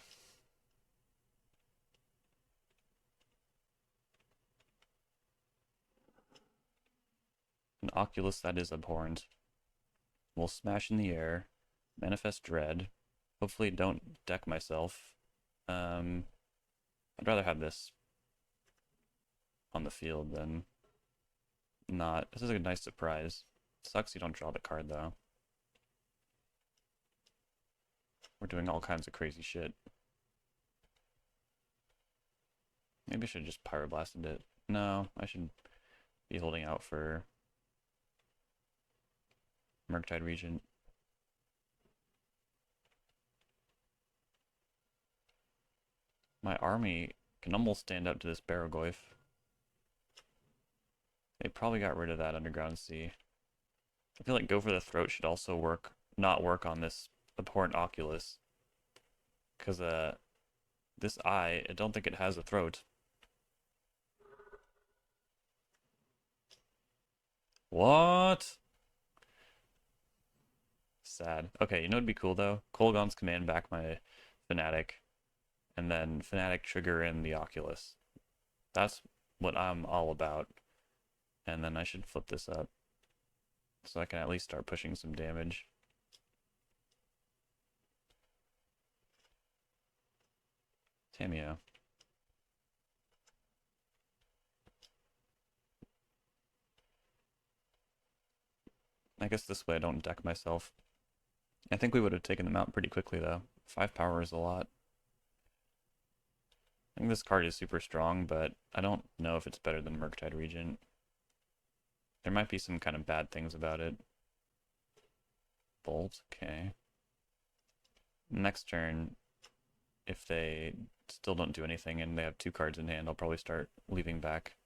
Speaker 1: An Oculus that is abhorrent. We'll smash in the air. Manifest Dread. Hopefully don't deck myself. I'd rather have this on the field than not. This is a nice surprise. Sucks you don't draw the card though. We're doing all kinds of crazy shit. Maybe I should have just Pyroblasted it. No, I should be holding out for Murktide Regent. My army can almost stand up to this Barragoyf. They probably got rid of that Underground Sea. I feel like Go for the Throat should also not work on this abhorrent Oculus. Because this eye, I don't think it has a throat. What? Sad. Okay, you know what'd be cool though? Kolaghan's Command back my Fanatic, and then Fanatic trigger in the Oculus. That's what I'm all about. And then I should flip this up, so I can at least start pushing some damage. Tamio. I guess this way I don't deck myself. I think we would have taken them out pretty quickly though. 5 power is a lot. I think this card is super strong, but I don't know if it's better than Murktide Regent. There might be some kind of bad things about it. Bolt, okay. Next turn, if they still don't do anything and they have 2 cards in hand, I'll probably start leaving back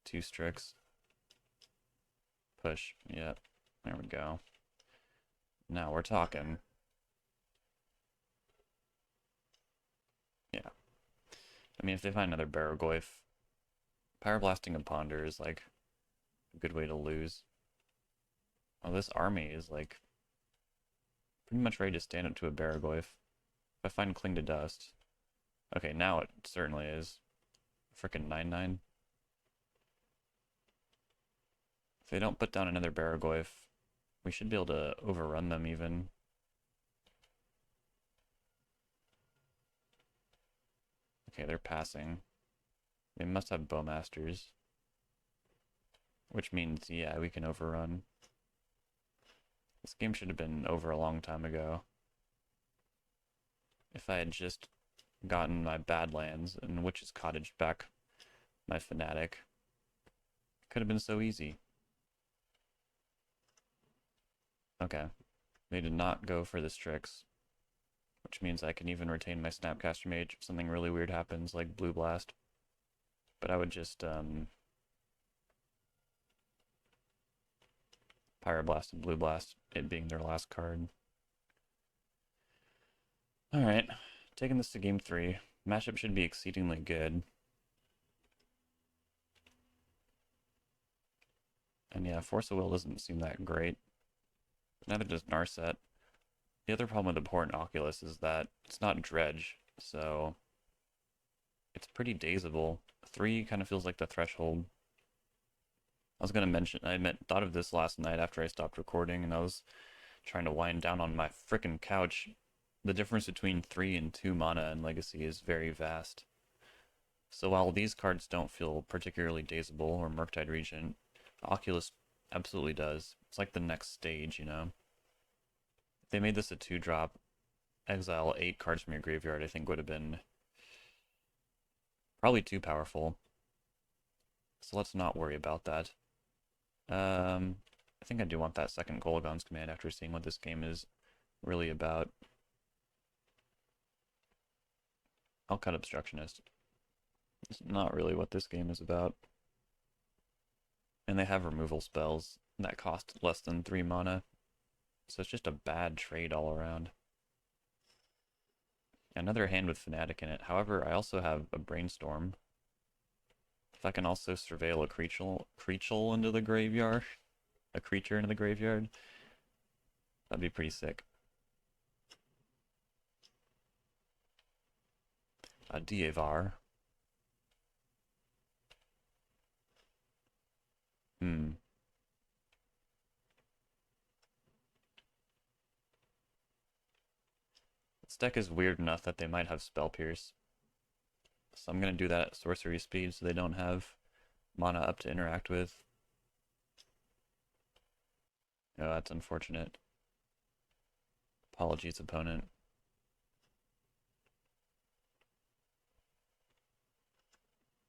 Speaker 1: 2 Strix. Push, yep, there we go. Now we're talking. Yeah. I mean, if they find another Barragoyf, Pyroblasting a Ponder is like a good way to lose. Oh, this army is like pretty much ready to stand up to a Barragoyf. If I find Cling to Dust. Okay, now it certainly is. Frickin' 9/9. If they don't put down another Barragoyf, we should be able to overrun them even. Okay, they're passing. They must have Bowmasters. Which means, yeah, we can overrun. This game should have been over a long time ago. If I had just gotten my Badlands and Witch's Cottage back my Fanatic, it could have been so easy. Okay, they did not go for the Strix, which means I can even retain my Snapcaster Mage if something really weird happens, like Blue Blast. But I would just Pyroblast and Blue Blast, it being their last card. Alright, taking this to game 3. Matchup should be exceedingly good. And yeah, Force of Will doesn't seem that great. Neither does Narset. The other problem with Abhorrent Oculus is that it's not Dredge, so it's pretty dazable. 3 kind of feels like the threshold. I was gonna mention, thought of this last night after I stopped recording and I was trying to wind down on my frickin' couch. The difference between 3 and 2 mana in Legacy is very vast. So while these cards don't feel particularly Dazeable or Murktide Regent, Oculus absolutely does. It's like the next stage, you know? If they made this a 2-drop, exile 8 cards from your graveyard, I think would have been probably too powerful. So let's not worry about that. I think I do want that second Golgon's command after seeing what this game is really about. I'll cut Obstructionist. It's not really what this game is about. And they have removal spells that cost less than 3 mana. So it's just a bad trade all around. Another hand with Fanatic in it. However, I also have a Brainstorm. If I can also surveil a creature into the graveyard, that'd be pretty sick. A Dievar. This deck is weird enough that they might have Spell Pierce. So I'm going to do that at sorcery speed so they don't have mana up to interact with. Oh, that's unfortunate. Apologies, opponent.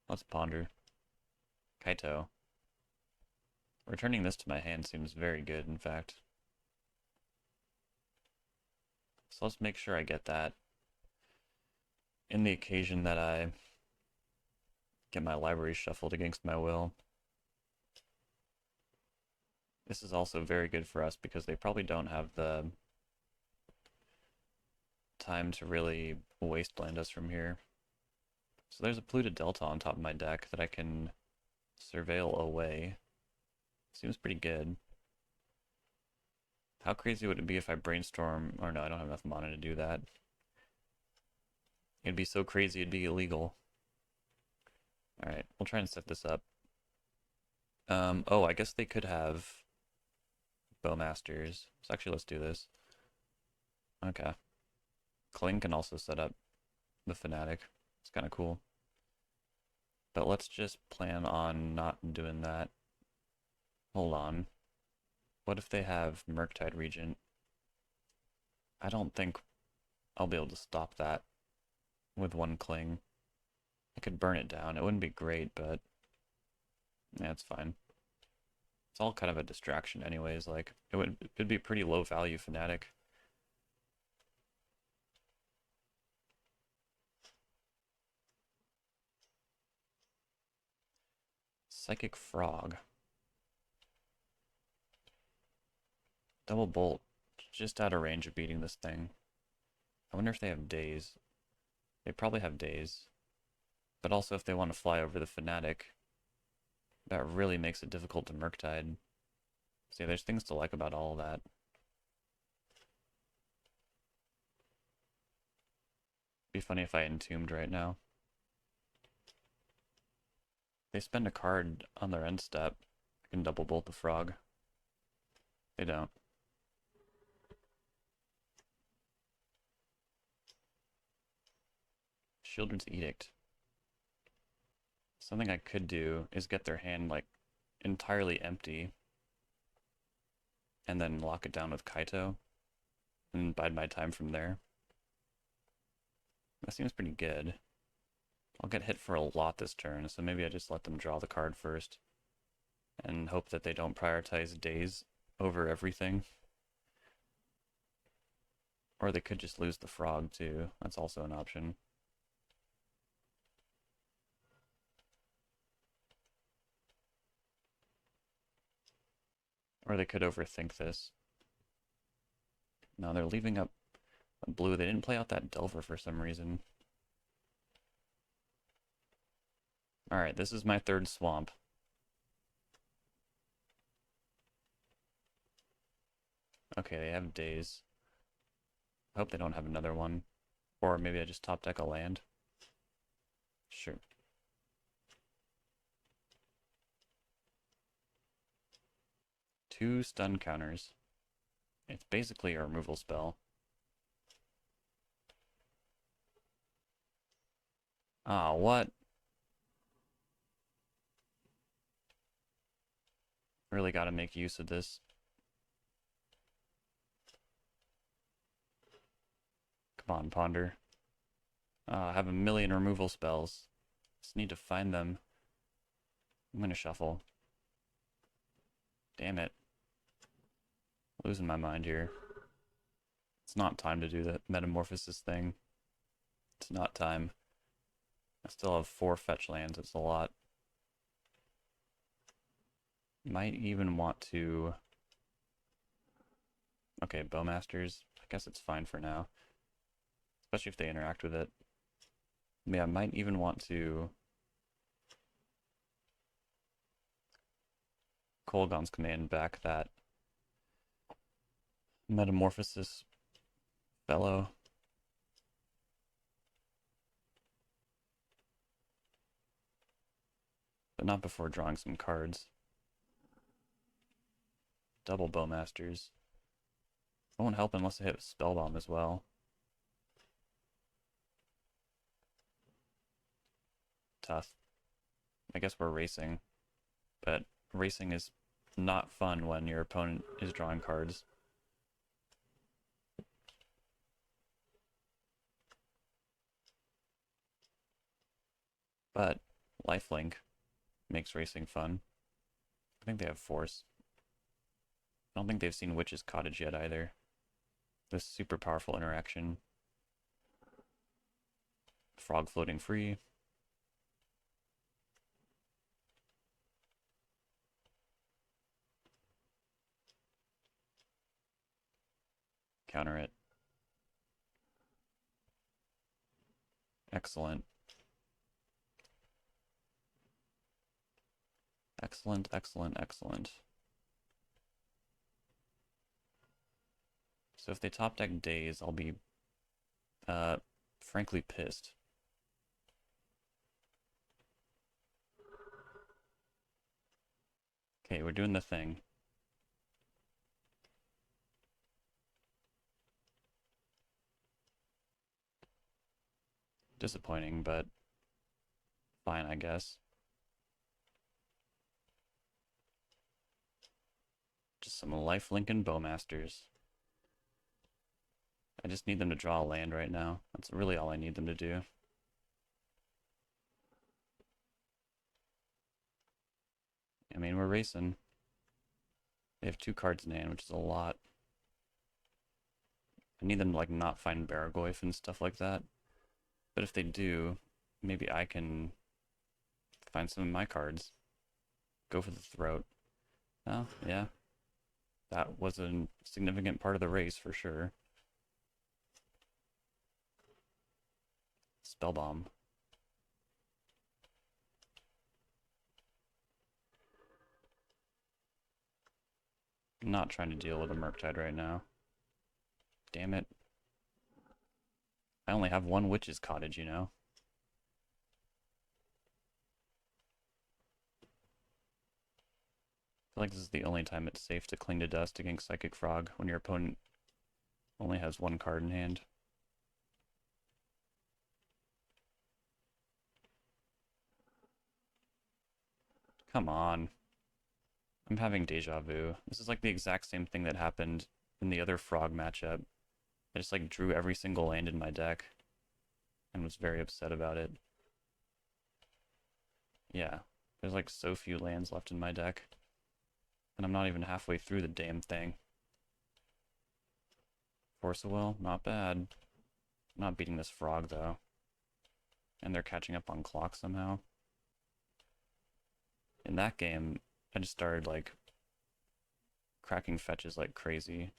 Speaker 1: Let's ponder. Kaito. Returning this to my hand seems very good, in fact. So let's make sure I get that. In the occasion that I get my library shuffled against my will. This is also very good for us because they probably don't have the time to really wasteland us from here. So there's a Polluted Delta on top of my deck that I can surveil away. Seems pretty good. How crazy would it be if I brainstorm? Or no, I don't have enough mana to do that. It'd be so crazy it'd be illegal. Alright, we'll try and set this up. Oh, I guess they could have Bowmasters. So actually, let's do this. Okay. Kling can also set up the Fanatic. It's kind of cool. But let's just plan on not doing that. Hold on. What if they have Murktide Regent? I don't think I'll be able to stop that with one Kling. I could burn it down. It wouldn't be great, but yeah, it's fine. It's all kind of a distraction anyways. Like, it'd be pretty low value Fanatic. Psychic Frog. Double Bolt. Just out of range of beating this thing. I wonder if they have Daze. They probably have Daze. But also if they want to fly over the Fanatic, that really makes it difficult to Murktide. So yeah, there's things to like about all of that. Be funny if I entombed right now. They spend a card on their end step. I can double bolt the frog. They don't. Shieldred's Edict. Something I could do is get their hand like entirely empty and then lock it down with Kaito and bide my time from there. That seems pretty good. I'll get hit for a lot this turn, so maybe I just let them draw the card first and hope that they don't prioritize Daze over everything. Or they could just lose the frog too. That's also an option. Or they could overthink this. No, they're leaving up a blue. They didn't play out that Delver for some reason. Alright, this is my third swamp. Okay, they have Daze. I hope they don't have another one. Or maybe I just top deck a land. Sure. 2 stun counters. It's basically a removal spell. Ah, what? Really gotta make use of this. Come on, Ponder. I have a million removal spells. Just need to find them. I'm gonna shuffle. Damn it. Losing my mind here. It's not time to do that Metamorphosis thing. It's not time. I still have 4 fetch lands. It's a lot. Might even want to... Okay, Bowmasters. I guess it's fine for now. Especially if they interact with it. Yeah, I might even want to... Kolaghan's Command back that Metamorphosis fellow. But not before drawing some cards. Double Bowmasters. Won't help unless I hit Spellbomb as well. Tough. I guess we're racing. But racing is not fun when your opponent is drawing cards. But lifelink makes racing fun. I think they have force. I don't think they've seen Witch's Cottage yet either. This super powerful interaction. Frog floating free. Counter it. Excellent. Excellent, excellent, excellent. So if they top deck Daze, I'll be, frankly pissed. Okay, we're doing the thing. Disappointing, but fine, I guess. Just some lifelink and Bowmasters. I just need them to draw a land right now. That's really all I need them to do. I mean, we're racing. They have 2 cards in hand, which is a lot. I need them to, like, not find Baragoyf and stuff like that. But if they do, maybe I can find some of my cards. Go for the throat. Oh, yeah. That was a significant part of the race, for sure. Spellbomb. I'm not trying to deal with a Murktide right now. Damn it. I only have 1 Witch's Cottage, you know? I feel like this is the only time it's safe to cling to dust against Psychic Frog, when your opponent only has 1 card in hand. Come on. I'm having deja vu. This is like the exact same thing that happened in the other Frog matchup. I just like drew every single land in my deck and was very upset about it. Yeah, there's like so few lands left in my deck. And I'm not even halfway through the damn thing. Force of Will, not bad. I'm not beating this Frog though. And they're catching up on clock somehow. In that game, I just started like cracking fetches like crazy.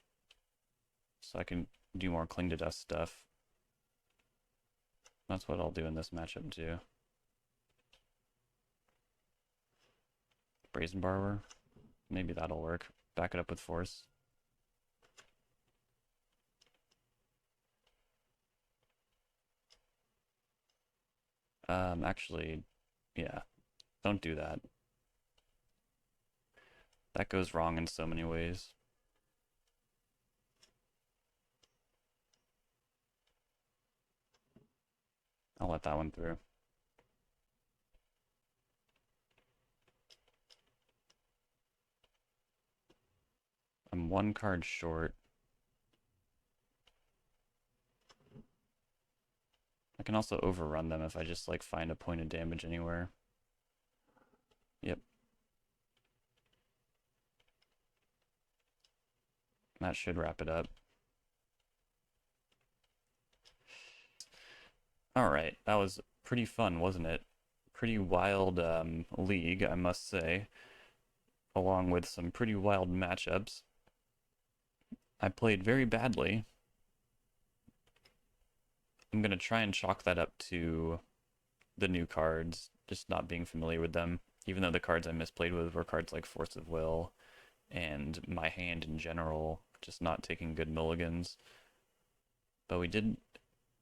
Speaker 1: So I can do more cling to dust stuff. That's what I'll do in this matchup too. Brazen Borrower. Maybe that'll work. Back it up with force. Actually, yeah. Don't do that. That goes wrong in so many ways. I'll let that one through. I'm one card short. I can also overrun them if I just like find a point of damage anywhere. Yep. That should wrap it up. Alright, that was pretty fun, wasn't it? Pretty wild league, I must say, along with some pretty wild matchups. I played very badly. I'm going to try and chalk that up to the new cards, just not being familiar with them, even though the cards I misplayed with were cards like Force of Will and my hand in general, just not taking good mulligans. But we did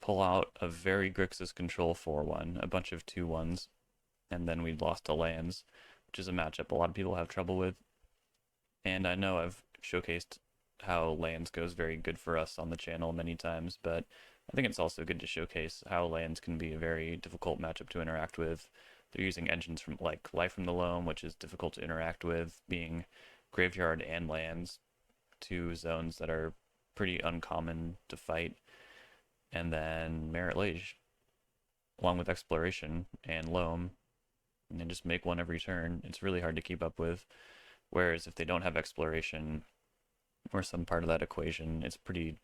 Speaker 1: pull out a very Grixis Control 4-1, a bunch of 2-1s, and then we lost to lands, which is a matchup a lot of people have trouble with. And I know I've showcased how lands goes very good for us on the channel many times, but I think it's also good to showcase how lands can be a very difficult matchup to interact with. They're using engines from like Life from the Loam, which is difficult to interact with, being graveyard and lands, two zones that are pretty uncommon to fight. And then Merit Lage, along with Exploration and Loam, and then just make one every turn. It's really hard to keep up with. Whereas if they don't have Exploration or some part of that equation, it's pretty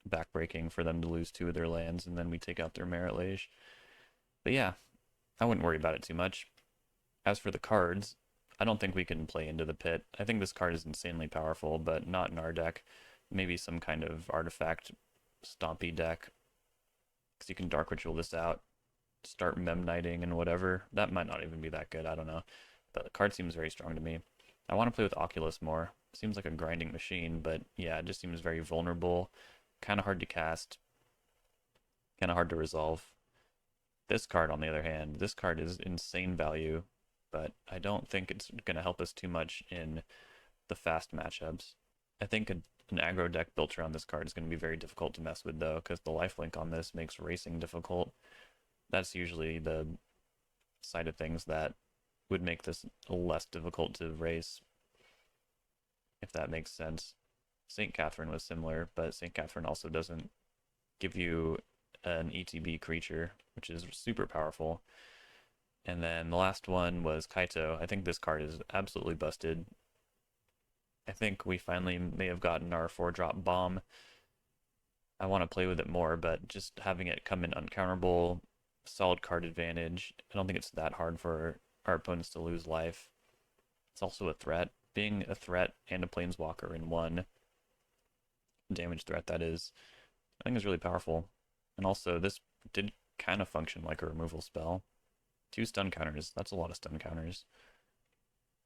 Speaker 1: backbreaking for them to lose two of their lands, and then we take out their Merit Lage. But yeah, I wouldn't worry about it too much. As for the cards, I don't think we can play into the pit. I think this card is insanely powerful, but not in our deck. Maybe some kind of artifact stompy deck, because you can Dark Ritual this out, start Mem Knighting and whatever. That might not even be that good, I don't know. But the card seems very strong to me. I want to play with Oculus more. Seems like a grinding machine, but yeah, it just seems very vulnerable. Kind of hard to cast. Kind of hard to resolve. This card, on the other hand, this card is insane value, but I don't think it's going to help us too much in the fast matchups. I think an aggro deck built around this card is going to be very difficult to mess with, though, because the lifelink on this makes racing difficult. That's usually the side of things that would make this less difficult to race, if that makes sense. St. Catherine was similar, but St. Catherine also doesn't give you an ETB creature, which is super powerful. And then the last one was Kaito. I think this card is absolutely busted. I think we finally may have gotten our 4-drop bomb. I want to play with it more, but just having it come in uncounterable, solid card advantage, I don't think it's that hard for our opponents to lose life. It's also a threat. Being a threat and a planeswalker in one damage threat, that is, I think is really powerful. And also, this did kind of function like a removal spell. 2 stun counters, that's a lot of stun counters.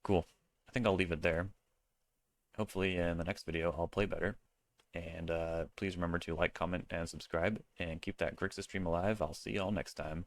Speaker 1: Cool. I think I'll leave it there. Hopefully in the next video I'll play better. And please remember to like, comment, and subscribe, and keep that Grixis stream alive. I'll see y'all next time.